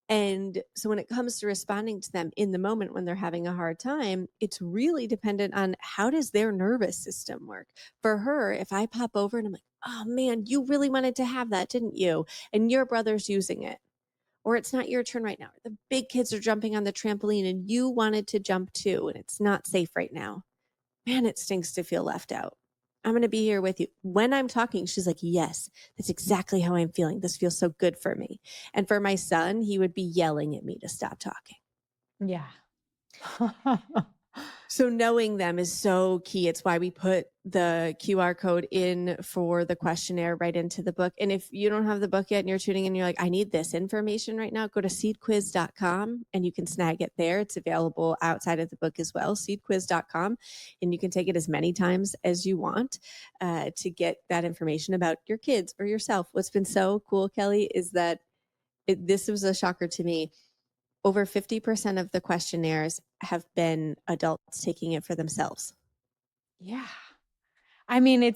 And so when it comes to responding to them in the moment when they're having a hard time, it's really dependent on how does their nervous system work. For her, if I pop over and I'm like, oh man, you really wanted to have that, didn't you? And your brother's using it. Or it's not your turn right now. The big kids are jumping on the trampoline and you wanted to jump too, and it's not safe right now. Man, it stinks to feel left out. I'm going to be here with you. When I'm talking, she's like, yes, that's exactly how I'm feeling. This feels so good for me. And for my son, he would be yelling at me to stop talking. Yeah. So knowing them is so key. It's why we put the QR code in for the questionnaire right into the book. And if you don't have the book yet and you're tuning in, you're like, I need this information right now, go to seedquiz.com and you can snag it there. It's available outside of the book as well, seedquiz.com. And you can take it as many times as you want to get that information about your kids or yourself. What's been so cool, Kelly, is that this was a shocker to me. Over 50% of the questionnaires have been adults taking it for themselves. Yeah. I mean,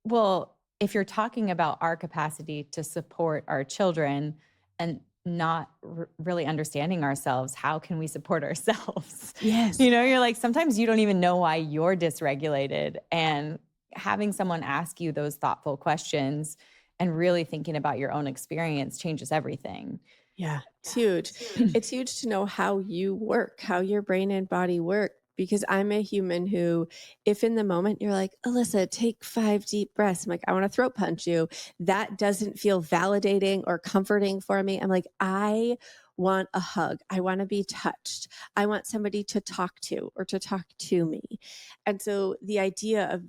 well, if you're talking about our capacity to support our children and not really understanding ourselves, how can we support ourselves? Yes. You're like, sometimes you don't even know why you're dysregulated. And having someone ask you those thoughtful questions and really thinking about your own experience changes everything. Yeah, it's huge. It's huge to know how you work, how your brain and body work. Because I'm a human who, if in the moment you're like, Alyssa, take 5 deep breaths, I'm like, I want to throat punch you. That doesn't feel validating or comforting for me. I'm like, I want a hug. I want to be touched. I want somebody to talk to or to talk to me. And so the idea of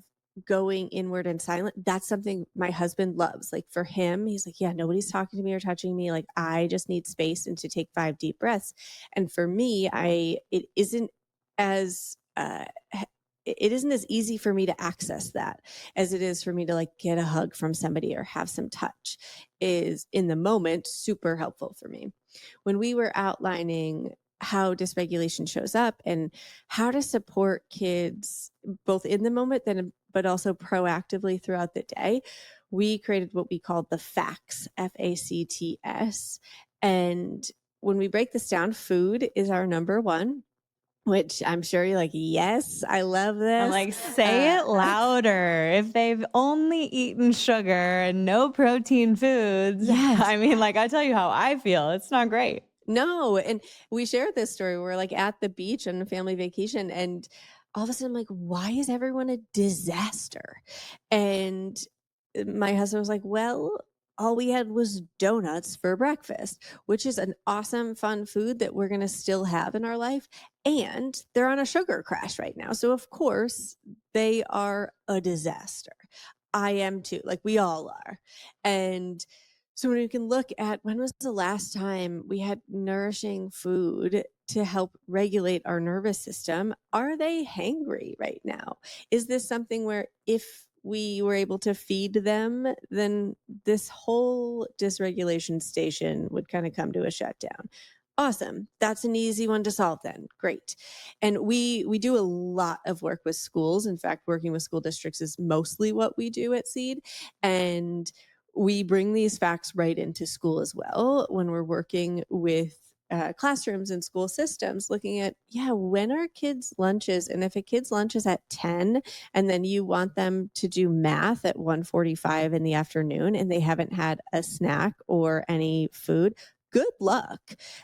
going inward and silent, that's something my husband loves. Like for him, he's like, yeah, nobody's talking to me or touching me. Like I just need space and to take 5 deep breaths. And for me, it isn't as it isn't as easy for me to access that as it is for me to like get a hug from somebody or have some touch. Is in the moment super helpful for me. When we were outlining how dysregulation shows up and how to support kids both in the moment then but also proactively throughout the day, we created what we called the FACTS, FACTS. And when we break this down, food is our number one, which I'm sure you're like, yes, I love this. I'm like, say it louder. If they've only eaten sugar and no protein foods, yes. I mean, like, I tell you how I feel. It's not great. No. And we shared this story. We're like at the beach on a family vacation. And all of a sudden, I'm like, why is everyone a disaster? And my husband was like, well, all we had was donuts for breakfast, which is an awesome, fun food that we're going to still have in our life. And they're on a sugar crash right now. So, of course, they are a disaster. I am too. Like we all are. And so when we can look at when was the last time we had nourishing food to help regulate our nervous system, are they hangry right now? Is this something where if we were able to feed them, then this whole dysregulation station would kind of come to a shutdown? Awesome. That's an easy one to solve then. Great. And we do a lot of work with schools. In fact, working with school districts is mostly what we do at Seed. And we bring these facts right into school as well when we're working with classrooms and school systems, looking at, when are kids' lunches? And if a kid's lunch is at 10 and then you want them to do math at 1:45 in the afternoon and they haven't had a snack or any food, good luck.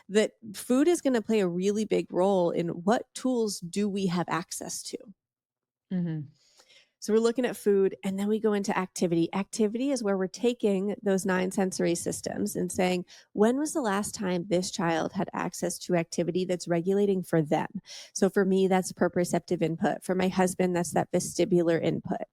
That food is going to play a really big role in what tools do we have access to. Mm-hmm. So we're looking at food and then we go into activity. Activity is where we're taking those 9 sensory systems and saying, when was the last time this child had access to activity that's regulating for them? So for me, that's proprioceptive input. For my husband, that's that vestibular input.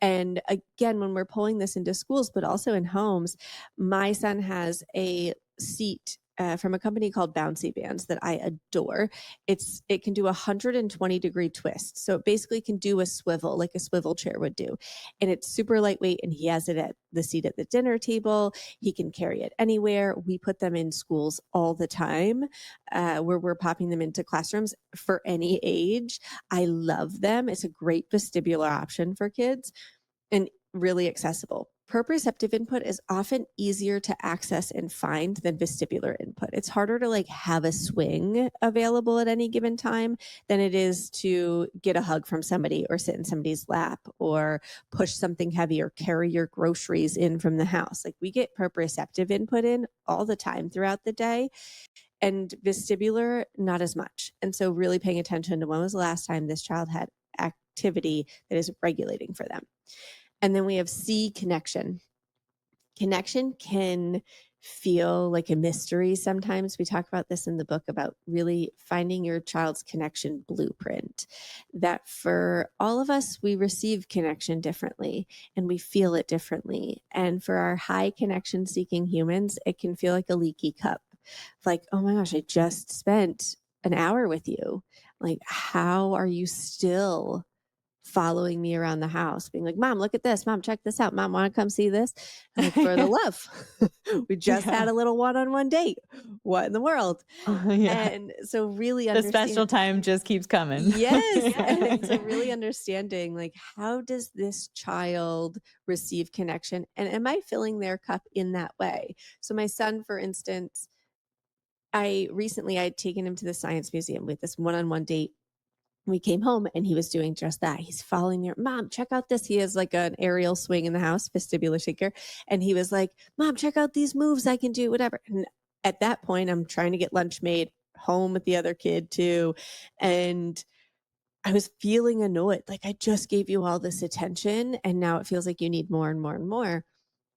And again, when we're pulling this into schools, but also in homes, my son has a seat from a company called Bouncy Bands that I adore. It can do a 120-degree twist. So it basically can do a swivel like a swivel chair would do. And it's super lightweight, and he has it at the seat at the dinner table. He can carry it anywhere. We put them in schools all the time, where we're popping them into classrooms for any age. I love them. It's a great vestibular option for kids and really accessible. Proprioceptive input is often easier to access and find than vestibular input. It's harder to like have a swing available at any given time than it is to get a hug from somebody or sit in somebody's lap or push something heavy or carry your groceries in from the house. Like we get proprioceptive input in all the time throughout the day, and vestibular, not as much. And so really paying attention to when was the last time this child had activity that is regulating for them. And then we have C, connection. Connection can feel like a mystery sometimes. We talk about this in the book about really finding your child's connection blueprint. That for all of us, we receive connection differently and we feel it differently. And for our high connection seeking humans, it can feel like a leaky cup. Like, oh my gosh, I just spent an hour with you. Like, how are you still following me around the house, being like, Mom, look at this. Mom, check this out. Mom, want to come see this? I'm like, for the love. We just had a little one-on-one date. What in the world? Yeah. And so really The special time just keeps coming. Yes. And so really understanding, like, how does this child receive connection? And am I filling their cup in that way? So my son, for instance, I had taken him to the science museum with this one-on-one date. We came home and he was doing just that. He's following me. Mom, check out this. He has like an aerial swing in the house, vestibular shaker. And he was like, Mom, check out these moves I can do, whatever. And at that point, I'm trying to get lunch made home with the other kid too. And I was feeling annoyed. Like, I just gave you all this attention and now it feels like you need more and more and more.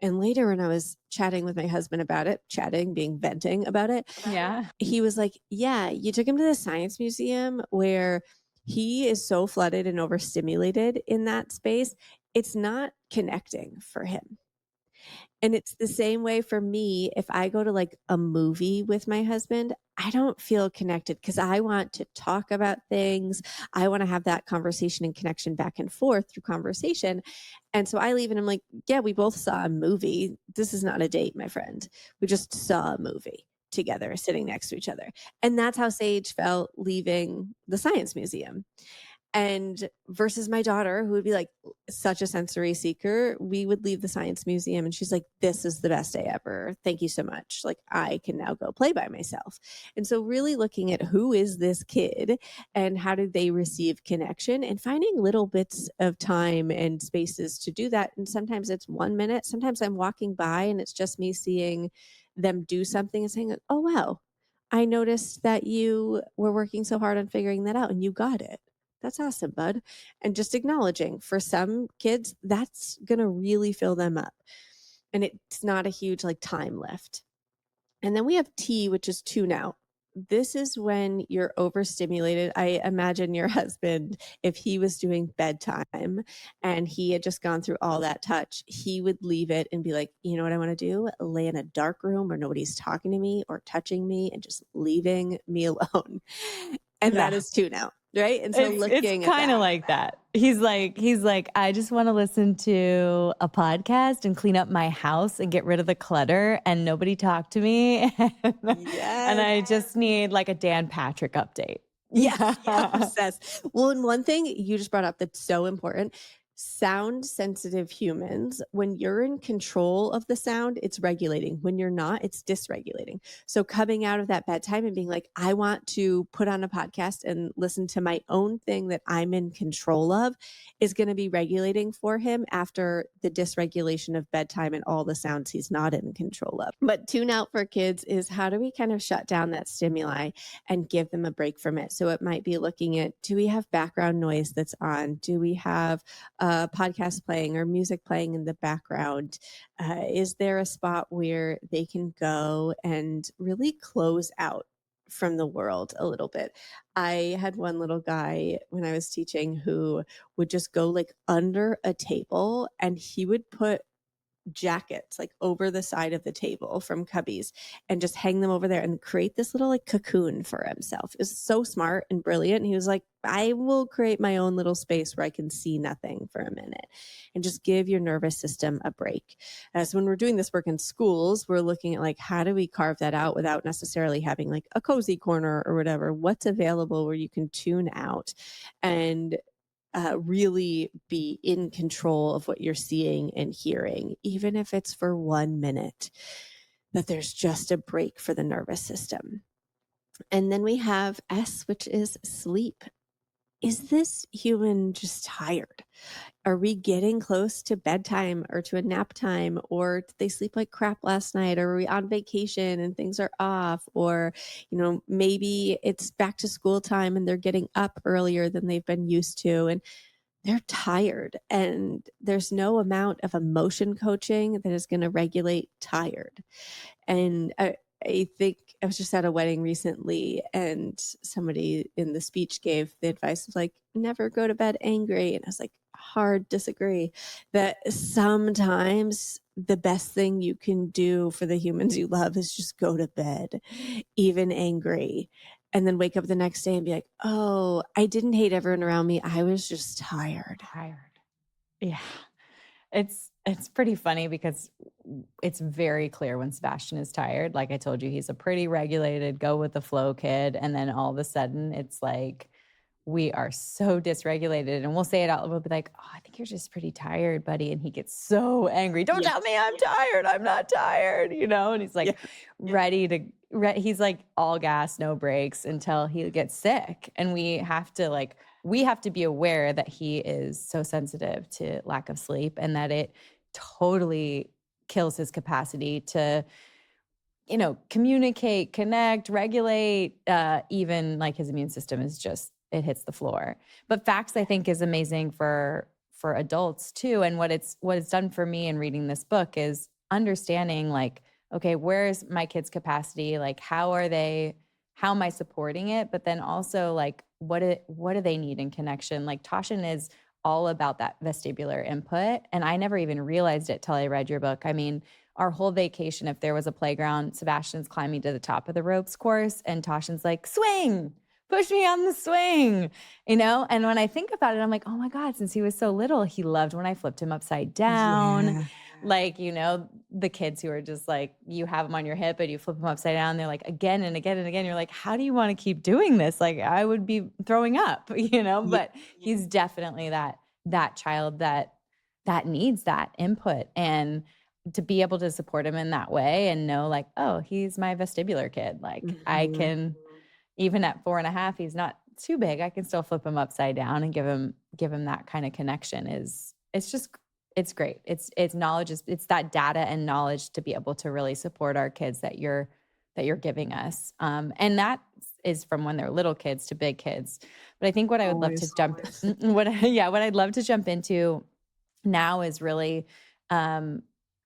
And later when I was chatting with my husband about it, venting about it, Yeah. he was like, yeah, you took him to the science museum where he is so flooded and overstimulated in that space. It's not connecting for him. And it's the same way for me. If I go to like a movie with my husband, I don't feel connected because I want to talk about things. I want to have that conversation and connection back and forth through conversation. And so I leave and I'm like, yeah, we both saw a movie. This is not a date, my friend. We just saw a movie together, sitting next to each other. And that's how Sage felt leaving the science museum. And versus my daughter, who would be like such a sensory seeker, we would leave the science museum and she's like, this is the best day ever. Thank you so much. Like, I can now go play by myself. And so really looking at who is this kid and how do they receive connection and finding little bits of time and spaces to do that. And sometimes it's 1 minute. Sometimes I'm walking by and it's just me seeing them do something and saying, oh, wow, I noticed that you were working so hard on figuring that out and you got it. That's awesome, bud. And just acknowledging, for some kids, that's going to really fill them up. And it's not a huge like time lift. And then we have T, which is tune out. This is when you're overstimulated. I imagine your husband, if he was doing bedtime and he had just gone through all that touch, he would leave it and be like, you know what I want to do? Lay in a dark room where nobody's talking to me or touching me and just leaving me alone. And that is tune out. Right. And so It's kind of like that. He's like, I just want to listen to a podcast and clean up my house and get rid of the clutter and nobody talk to me. And I just need like a Dan Patrick update. Yeah. Obsessed. Well, and one thing you just brought up that's so important, sound sensitive humans, when you're in control of the sound, it's regulating. When you're not, it's dysregulating. So coming out of that bedtime and being like, I want to put on a podcast and listen to my own thing that I'm in control of is going to be regulating for him after the dysregulation of bedtime and all the sounds he's not in control of. But tune out for kids is, how do we kind of shut down that stimuli and give them a break from it? So it might be looking at, do we have background noise that's on? Do we have podcast playing or music playing in the background? Is there a spot where they can go and really close out from the world a little bit? I had one little guy when I was teaching who would just go like under a table and he would put jackets like over the side of the table from Cubbies and just hang them over there and create this little like cocoon for himself. Is so smart and brilliant. He was like, I will create my own little space where I can see nothing for a minute and just give your nervous system a break. As when we're doing this work in schools, we're looking at like, how do we carve that out without necessarily having like a cozy corner or whatever? What's available where you can tune out and really be in control of what you're seeing and hearing, even if it's for 1 minute, that there's just a break for the nervous system. And then we have S, which is sleep. Is this human just tired? Are we getting close to bedtime or to a nap time, or did they sleep like crap last night, or are we on vacation and things are off, or maybe it's back to school time and they're getting up earlier than they've been used to and they're tired, and there's no amount of emotion coaching that is going to regulate tired. And I think I was just at a wedding recently, and somebody in the speech gave the advice of like, never go to bed angry. And I was like, hard disagree. That sometimes the best thing you can do for the humans you love is just go to bed, even angry, and then wake up the next day and be like, oh, I didn't hate everyone around me. I was just tired. Yeah. It's pretty funny because it's very clear when Sebastian is tired. Like I told you, he's a pretty regulated, go with the flow kid. And then all of a sudden it's like, we are so dysregulated, and we'll say it out. We'll be like, oh, I think you're just pretty tired, buddy. And he gets so angry. Don't tell me I'm tired. I'm not tired, And he's like ready to, he's like all gas, no brakes until he gets sick. And we have to be aware that he is so sensitive to lack of sleep and that it totally kills his capacity to communicate, connect, regulate, even like his immune system is just, it hits the floor. But Facts, I think, is amazing for adults too. And what it's done for me in reading this book is understanding like, okay, where's my kid's capacity? Like, how am I supporting it? But then also like, what do they need in connection? Like Toshin is all about that vestibular input. And I never even realized it till I read your book. I mean, our whole vacation, if there was a playground, Sebastian's climbing to the top of the ropes course and Toshin's like, swing, push me on the swing, And when I think about it, I'm like, oh my God, since he was so little, he loved when I flipped him upside down. Yeah. Like, the kids who are just like, you have them on your hip and you flip them upside down. They're like, again and again and again. You're like, how do you want to keep doing this? Like, I would be throwing up, but he's definitely that child that needs that input. And to be able to support him in that way and know like, oh, he's my vestibular kid. Like I can, even at 4.5, he's not too big. I can still flip him upside down and give him that kind of connection it's great. It's knowledge. It's that data and knowledge to be able to really support our kids that you're giving us. And that is from when they're little kids to big kids. But I think what I would love to what I'd love to jump into now is really,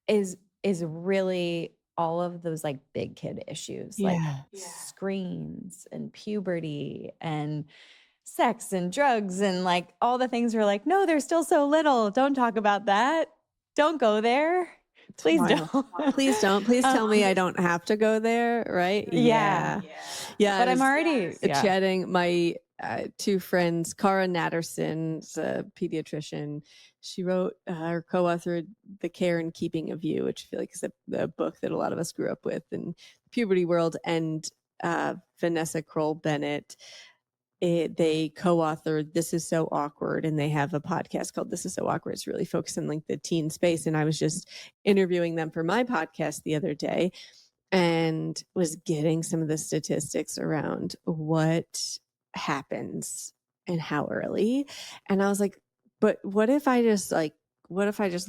is really all of those like big kid issues, like screens and puberty and sex and drugs and like all the things we're like, no, they're still so little. Don't talk about that. Don't go there. Please don't. Please don't. Please tell me I don't have to go there, right? Yeah. But I'm already chatting my two friends, Cara Natterson's a pediatrician. She wrote or co-authored The Care and Keeping of You, which I feel like is a book that a lot of us grew up with in the puberty world. And Vanessa Kroll Bennett, they co-authored This Is So Awkward, and they have a podcast called This Is So Awkward. It's really focused on like the teen space. And I was just interviewing them for my podcast the other day and was getting some of the statistics around what happens and how early. And I was like, but what if I just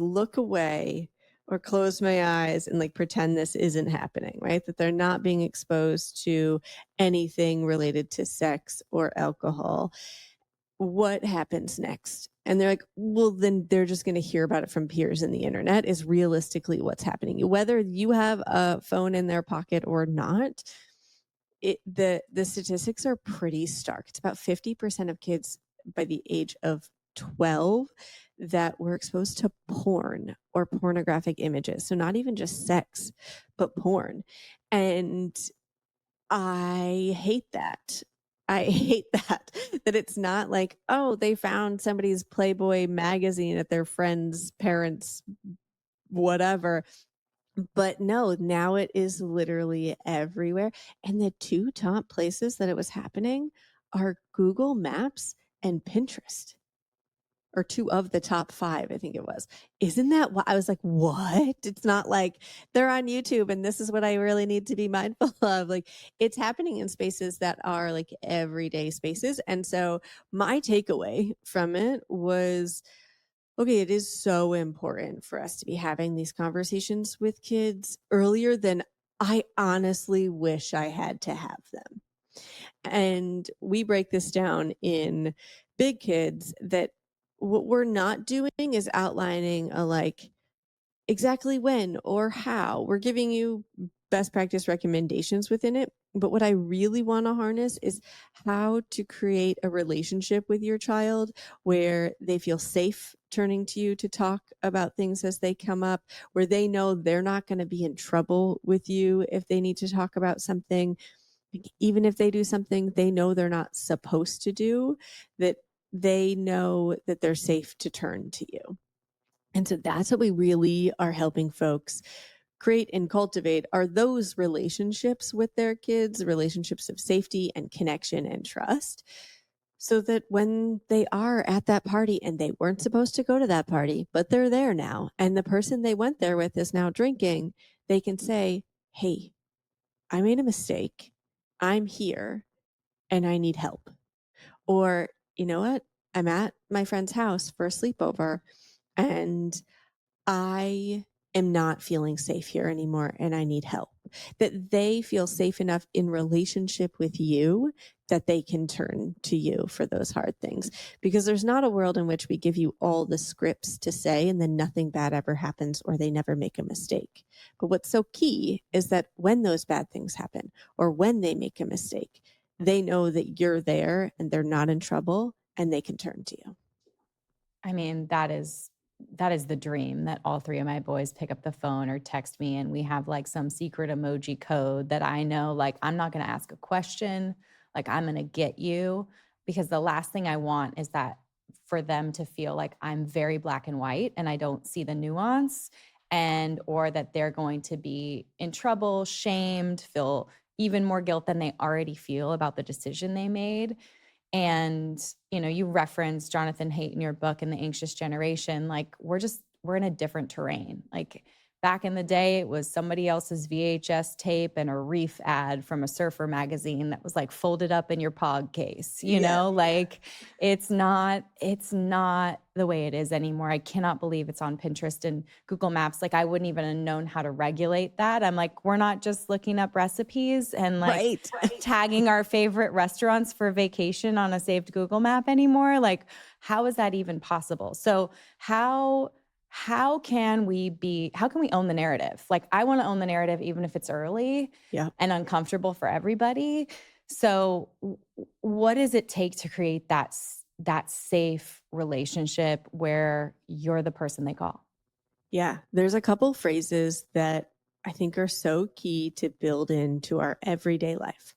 look away or close my eyes and like pretend this isn't happening, right? That they're not being exposed to anything related to sex or alcohol. What happens next? And they're like, well, then they're just going to hear about it from peers in the internet is realistically what's happening. Whether you have a phone in their pocket or not, the statistics are pretty stark. It's about 50% of kids by the age of 12 that were exposed to porn or pornographic images. So not even just sex, but porn. And I hate that. I hate that it's not like, oh, they found somebody's Playboy magazine at their friend's parents' whatever. But no, now it is literally everywhere. And the two top places that it was happening are Google Maps and Pinterest, or two of the top five, I think it was. Isn't that what I was like, what? It's not like they're on YouTube and this is what I really need to be mindful of. Like it's happening in spaces that are like everyday spaces. And so my takeaway from it was, okay, it is so important for us to be having these conversations with kids earlier than I honestly wish I had to have them. And we break this down in big kids that what we're not doing is outlining a like exactly when or how. We're giving you best practice recommendations within it. But what I really want to harness is how to create a relationship with your child where they feel safe turning to you to talk about things as they come up, where they know they're not going to be in trouble with you if they need to talk about something. Like, even if they do something they know they're not supposed to do, that they know that they're safe to turn to you. And so that's what we really are helping folks create and cultivate, are those relationships with their kids, relationships of safety and connection and trust, so that when they are at that party and they weren't supposed to go to that party, but they're there now, and the person they went there with is now drinking, they can say, hey, I made a mistake. I'm here and I need help. Or, you know what? I'm at my friend's house for a sleepover and I am not feeling safe here anymore and I need help. That they feel safe enough in relationship with you that they can turn to you for those hard things. Because there's not a world in which we give you all the scripts to say and then nothing bad ever happens or they never make a mistake. But what's so key is that when those bad things happen or when they make a mistake, they know that you're there and they're not in trouble and they can turn to you. I mean, that is the dream, that all 3 of my boys pick up the phone or text me and we have like some secret emoji code that I know, like, I'm not going to ask a question, like I'm going to get you, because the last thing I want is that for them to feel like I'm very black and white and I don't see the nuance, and or that they're going to be in trouble, shamed, feel even more guilt than they already feel about the decision they made. And, you reference Jonathan Haidt in your book and the anxious generation. Like, we're in a different terrain. Like, back in the day, it was somebody else's VHS tape and a reef ad from a surfer magazine that was like folded up in your pod case, Yeah. like it's not the way it is anymore. I cannot believe it's on Pinterest and Google Maps. Like, I wouldn't even have known how to regulate that. I'm like, we're not just looking up recipes and like Right. tagging our favorite restaurants for vacation on a saved Google map anymore. Like, how is that even possible? So how can we own the narrative? Like, I want to own the narrative even if it's early Yeah. and uncomfortable for everybody. So what does it take to create that safe relationship where you're the person they call? Yeah, there's a couple phrases that I think are so key to build into our everyday life.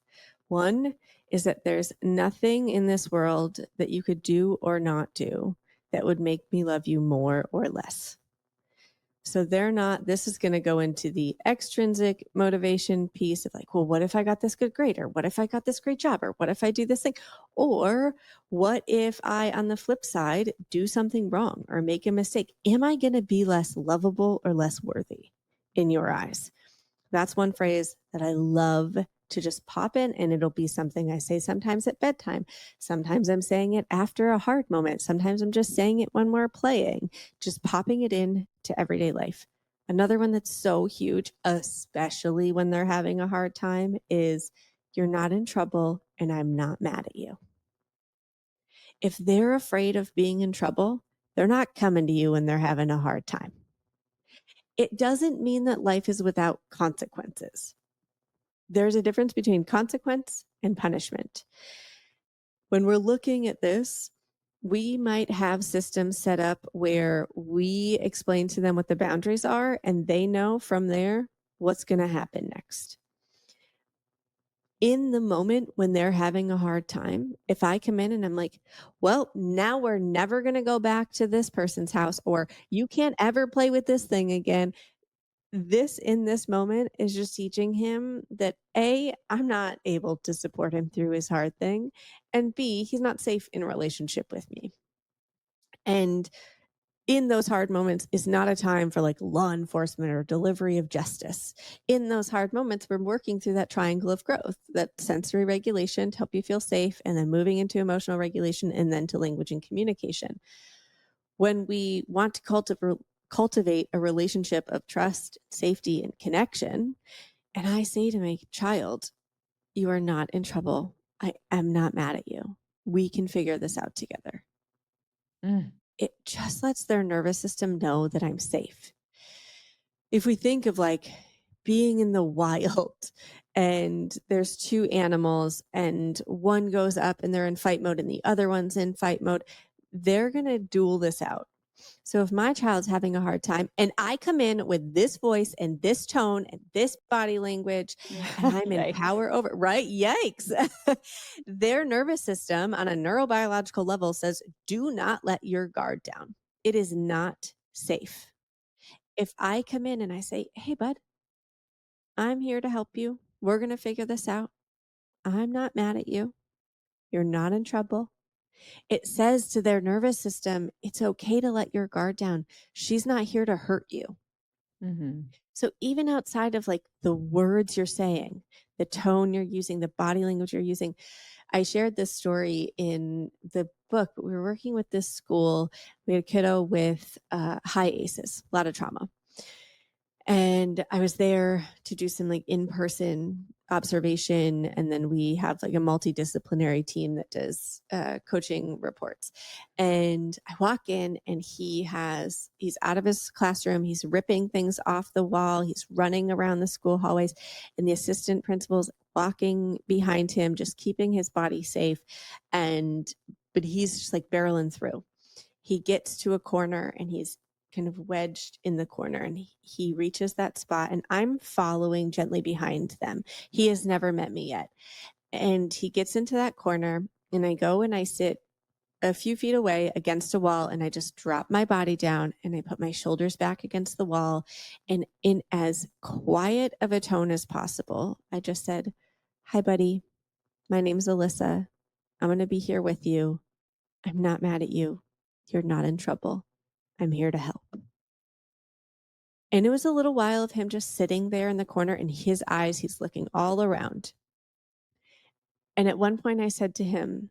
One is that there's nothing in this world that you could do or not do that would make me love you more or less. So they're not, this is going to go into the extrinsic motivation piece of like, well, what if I got this good grade? Or what if I got this great job? Or what if I do this thing? Or what if I, on the flip side, do something wrong or make a mistake? Am I going to be less lovable or less worthy in your eyes? That's one phrase that I love to just pop in, and it'll be something I say sometimes at bedtime. Sometimes I'm saying it after a hard moment. Sometimes I'm just saying it when we're playing, just popping it in to everyday life. Another one that's so huge, especially when they're having a hard time, is you're not in trouble and I'm not mad at you. If they're afraid of being in trouble, they're not coming to you when they're having a hard time. It doesn't mean that life is without consequences. There's a difference between consequence and punishment. When we're looking at this, We might have systems set up where we explain to them what the boundaries are and they know from there what's going to happen next. In the moment when they're having a hard time, if I come in and I'm like, well, now we're never going to go back to this person's house, or you can't ever play with this thing again. This in this moment is just teaching him that A, I'm not able to support him through his hard thing. And B, he's not safe in a relationship with me. And in those hard moments is not a time for like law enforcement or delivery of justice. In those hard moments, we're working through that triangle of growth, that sensory regulation to help you feel safe, and then moving into emotional regulation, and then to language and communication. When we want to cultivate a relationship of trust, safety, and connection, and I say to my child, you are not in trouble. I am not mad at you. We can figure this out together. Mm. It just lets their nervous system know that I'm safe. If we think of like being in the wild and there's two animals and one goes up and they're in fight mode and the other one's in fight mode, they're going to duel this out. So if my child's having a hard time and I come in with this voice and this tone and this body language and I'm in Yikes. power over, right? Yikes. Their nervous system on a neurobiological level says, do not let your guard down. It is not safe. If I come in and I say, hey, bud, I'm here to help you. We're going to figure this out. I'm not mad at you. You're not in trouble. It says to their nervous system, it's okay to let your guard down. She's not here to hurt you. Mhm. So even outside of like the words you're saying, the tone you're using, the body language you're using, I shared this story in the book, but we were working with this school. We had a kiddo with high ACEs, a lot of trauma. And I was there to do some like in-person observation. And then we have like a multidisciplinary team that does coaching reports. And I walk in and he's out of his classroom. He's ripping things off the wall. He's running around the school hallways, and the assistant principal's walking behind him, just keeping his body safe. But he's just like barreling through. He gets to a corner and he's kind of wedged in the corner, and he reaches that spot and I'm following gently behind them. He has never met me yet. And he gets into that corner and I go and I sit a few feet away against a wall and I just drop my body down and I put my shoulders back against the wall. And in as quiet of a tone as possible, I just said, hi, buddy. My name's Alyssa. I'm going to be here with you. I'm not mad at you. You're not in trouble. I'm here to help. And it was a little while of him just sitting there in the corner, and his eyes, he's looking all around. And at one point I said to him,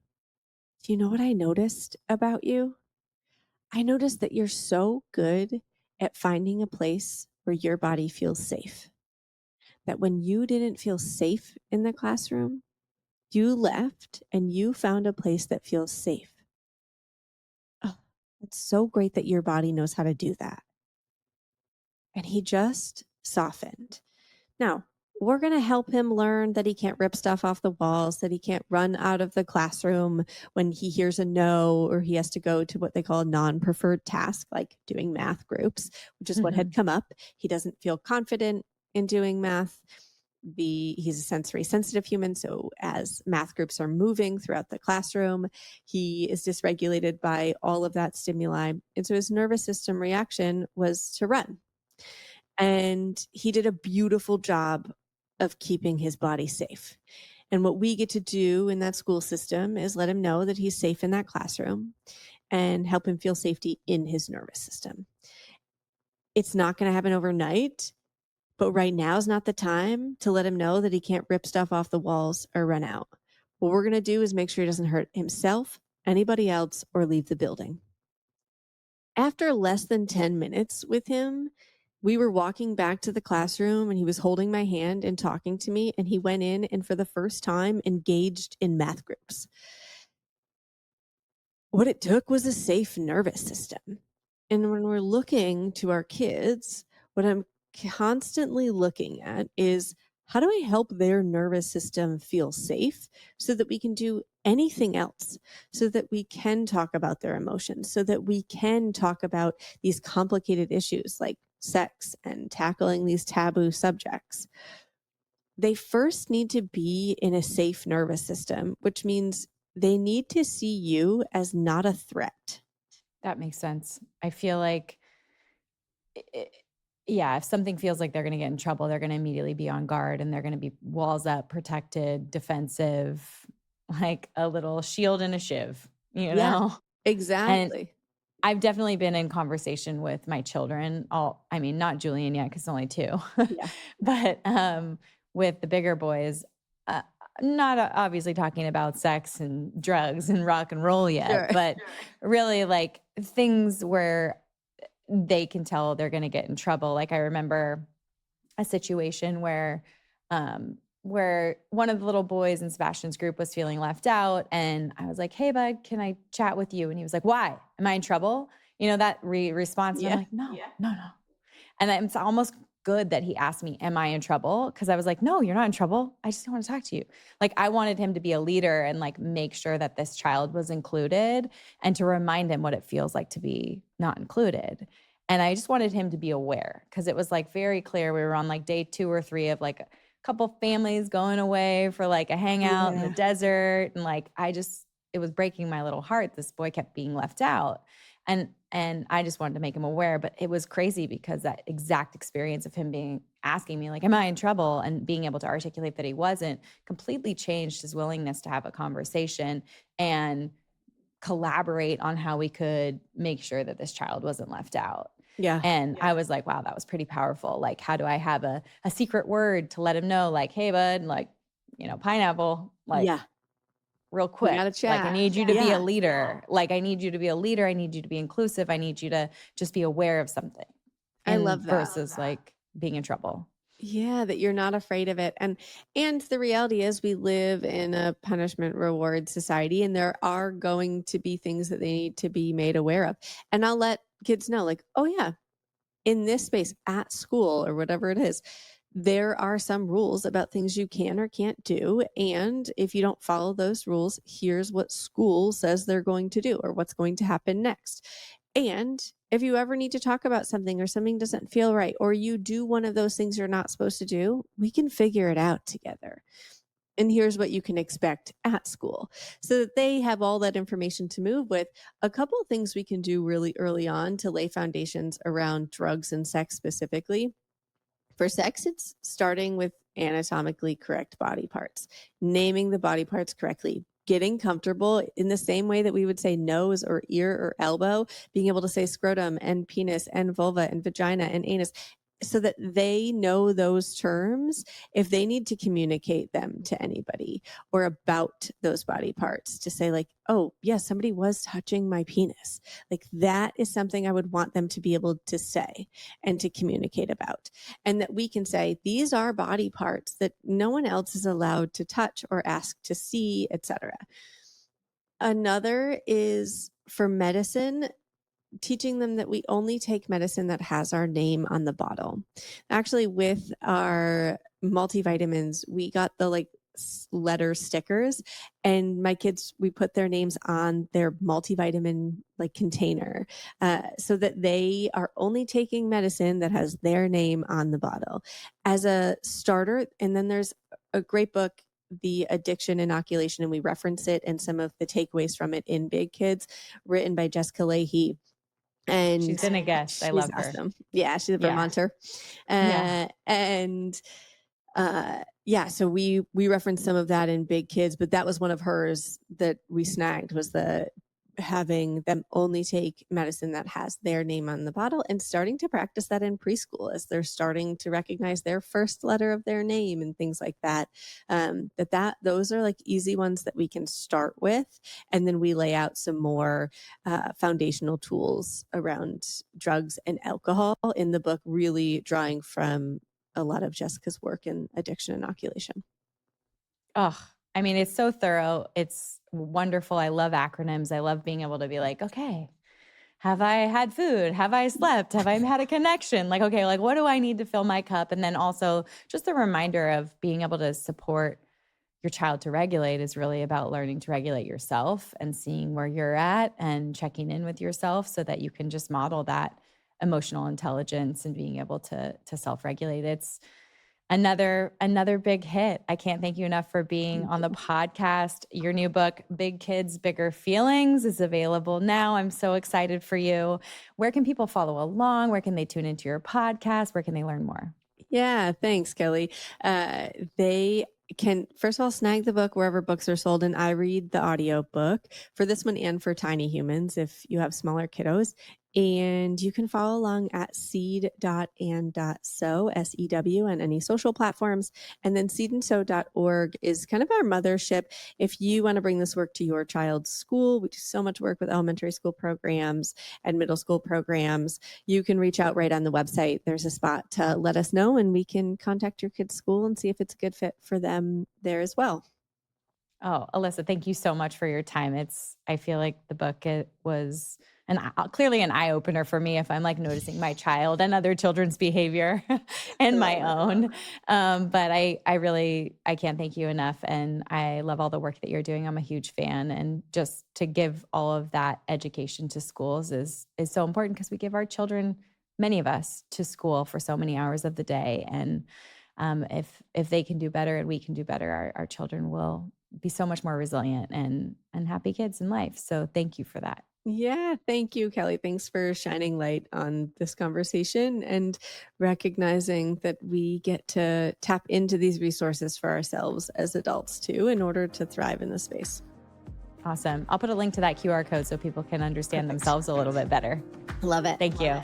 do you know what I noticed about you? I noticed that you're so good at finding a place where your body feels safe. That when you didn't feel safe in the classroom, you left and you found a place that feels safe. Oh, it's so great that your body knows how to do that. And he just softened. Now, we're going to help him learn that he can't rip stuff off the walls, that he can't run out of the classroom when he hears a no, or he has to go to what they call a non-preferred task, like doing math groups, which is what had Mhm. come up. He doesn't feel confident in doing math. He's a sensory sensitive human. So as math groups are moving throughout the classroom, he is dysregulated by all of that stimuli. And so his nervous system reaction was to run. And he did a beautiful job of keeping his body safe. And what we get to do in that school system is let him know that he's safe in that classroom and help him feel safety in his nervous system. It's not going to happen overnight, but right now is not the time to let him know that he can't rip stuff off the walls or run out. What we're going to do is make sure he doesn't hurt himself, anybody else, or leave the building. After less than 10 minutes with him, we were walking back to the classroom and he was holding my hand and talking to me. And he went in and for the first time engaged in math groups. What it took was a safe nervous system. And when we're looking to our kids, what I'm constantly looking at is how do I help their nervous system feel safe so that we can do anything else, so that we can talk about their emotions, so that we can talk about these complicated issues like sex and tackling these taboo subjects. They first need to be in a safe nervous system, which means they need to see you as not a threat. That makes sense. I feel like, i- yeah, if something feels like they're going to get in trouble, they're going to immediately be on guard and they're going to be walls up, protected, defensive, like a little shield and a shiv, you Yeah, know? And exactly. I've definitely been in conversation with my children. I mean, not Julian yet, because only two, Yeah, but with the bigger boys, uh, not obviously talking about sex and drugs and rock and roll yet, sure. but really like things where they can tell they're going to get in trouble. Like I remember a situation where one of the little boys in Sebastian's group was feeling left out, and I was like, "Hey, bud, can I chat with you?" And he was like, "Why? Am I in trouble?" You know, that response, and I'm Yeah. like, "No, no, no." And it's almost good that he asked me, "Am I in trouble?" Because I was like, "No, you're not in trouble. I just want to talk to you." Like I wanted him to be a leader and like make sure that this child was included and to remind him what it feels like to be not included. And I just wanted him to be aware because it was like very clear we were on like day 2 or 3 of like a couple families going away for like a hangout in the Yeah. desert, and like it was breaking my little heart. This boy kept being left out. And I just wanted to make him aware, but it was crazy because that exact experience of him asking me like, am I in trouble, and being able to articulate that he wasn't, completely changed his willingness to have a conversation and collaborate on how we could make sure that this child wasn't left out. Yeah. And I was like, wow, that was pretty powerful. Like, how do I have a secret word to let him know, like, hey, bud, like, pineapple, like, Yeah. real We quick. got to Like, I chat. need you to be a Yeah. leader. Like, I need you to be a leader. I need you to be inclusive. I need you to just be aware of something, I and love that. versus like being in trouble. Yeah, that you're not afraid of it. And the reality is we live in a punishment reward society, and there are going to be things that they need to be made aware of. And I'll let kids know like, "Oh yeah, in this space at school or whatever it is, there are some rules about things you can or can't do. And if you don't follow those rules, here's what school says they're going to do or what's going to happen next. And if you ever need to talk about something or something doesn't feel right, or you do one of those things you're not supposed to do, we can figure it out together. And here's what you can expect at school, so that they have all that information to move with. A couple of things we can do really early on to lay foundations around drugs and sex specifically. For sex, it's starting with anatomically correct body parts, naming the body parts correctly, getting comfortable in the same way that we would say nose or ear or elbow, being able to say scrotum and penis and vulva and vagina and anus, so that they know those terms if they need to communicate them to anybody or about those body parts, to say like, oh yeah, somebody was touching my penis. Like that is something I would want them to be able to say and to communicate about. And that we can say these are body parts that no one else is allowed to touch or ask to see, etc. Another is for medicine, teaching them that we only take medicine that has our name on the bottle. Actually, with our multivitamins, we got the like letter stickers, and my kids, we put their names on their multivitamin like container, so that they are only taking medicine that has their name on the bottle as a starter. And then there's a great book, The Addiction Inoculation, and we reference it and some of the takeaways from it in Big Kids, written by Jessica Leahy. She's And been a guest. I she's love her. awesome. Yeah, she's a Yeah. Vermonter. Yeah. And yeah, so we referenced some of that in Big Kids, but that was one of hers that we snagged, was the having them only take medicine that has their name on the bottle, and starting to practice that in preschool as they're starting to recognize their first letter of their name and things like that. Those are like easy ones that we can start with, and then we lay out some more foundational tools around drugs and alcohol in the book, really drawing from a lot of Jessica's work in addiction inoculation. Oh, I mean, it's so thorough. It's wonderful. I love acronyms. I love being able to be like, okay, have I had food? Have I slept? Have I had a connection? Like, okay, like what do I need to fill my cup? And then also just a reminder of being able to support your child to regulate is really about learning to regulate yourself and seeing where you're at and checking in with yourself so that you can just model that emotional intelligence and being able to self-regulate. It's another big hit. I can't thank you enough for being on the podcast. Your new book, Big Kids, Bigger Feelings, is available now. I'm so excited for you. Where can people follow along? Where can they tune into your podcast? Where can they learn more? Yeah, thanks, Kelly. They can, first of all, snag the book wherever books are sold, and I read the audio book for this one and for tiny humans if you have smaller kiddos. And you can follow along at seed.and.so, SEW, on any social platforms. And then seedandso.org is kind of our mothership. If you want to bring this work to your child's school, we do so much work with elementary school programs and middle school programs. You can reach out right on the website. There's a spot to let us know, and we can contact your kid's school and see if it's a good fit for them there as well. Oh, Alyssa, thank you so much for your time. I feel like the book, it was clearly an eye opener for me if I'm like noticing my child and other children's behavior and my own. But I can't thank you enough. And I love all the work that you're doing. I'm a huge fan. And just to give all of that education to schools is so important because we give our children, many of us, to school for so many hours of the day. And if they can do better and we can do better, our children will be so much more resilient and happy kids in life. So thank you for that. Yeah, thank you, Kelly. Thanks for shining light on this conversation and recognizing that we get to tap into these resources for ourselves as adults too, in order to thrive in this space. Awesome. I'll put a link to that QR code so people can understand themselves a little bit better. Love it. Thank you.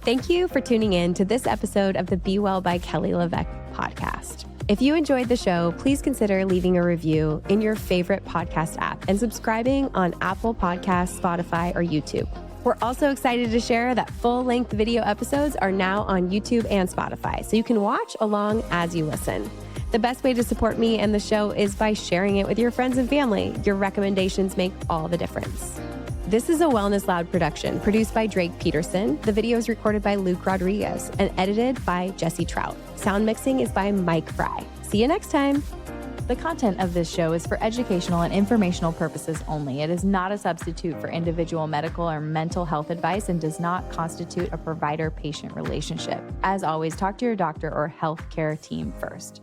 Thank you for tuning in to this episode of the Be Well by Kelly Levesque podcast. If you enjoyed the show, please consider leaving a review in your favorite podcast app and subscribing on Apple Podcasts, Spotify, or YouTube. We're also excited to share that full-length video episodes are now on YouTube and Spotify, so you can watch along as you listen. The best way to support me and the show is by sharing it with your friends and family. Your recommendations make all the difference. This is a Wellness Loud production produced by Drake Peterson. The video is recorded by Luke Rodriguez and edited by Jesse Trout. Sound mixing is by Mike Fry. See you next time. The content of this show is for educational and informational purposes only. It is not a substitute for individual medical or mental health advice and does not constitute a provider-patient relationship. As always, talk to your doctor or healthcare team first.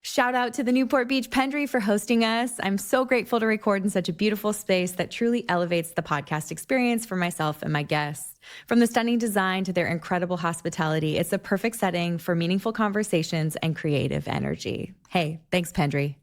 Shout out to the Newport Beach Pendry for hosting us. I'm so grateful to record in such a beautiful space that truly elevates the podcast experience for myself and my guests. From the stunning design to their incredible hospitality, it's a perfect setting for meaningful conversations and creative energy. Hey, thanks, Pendry.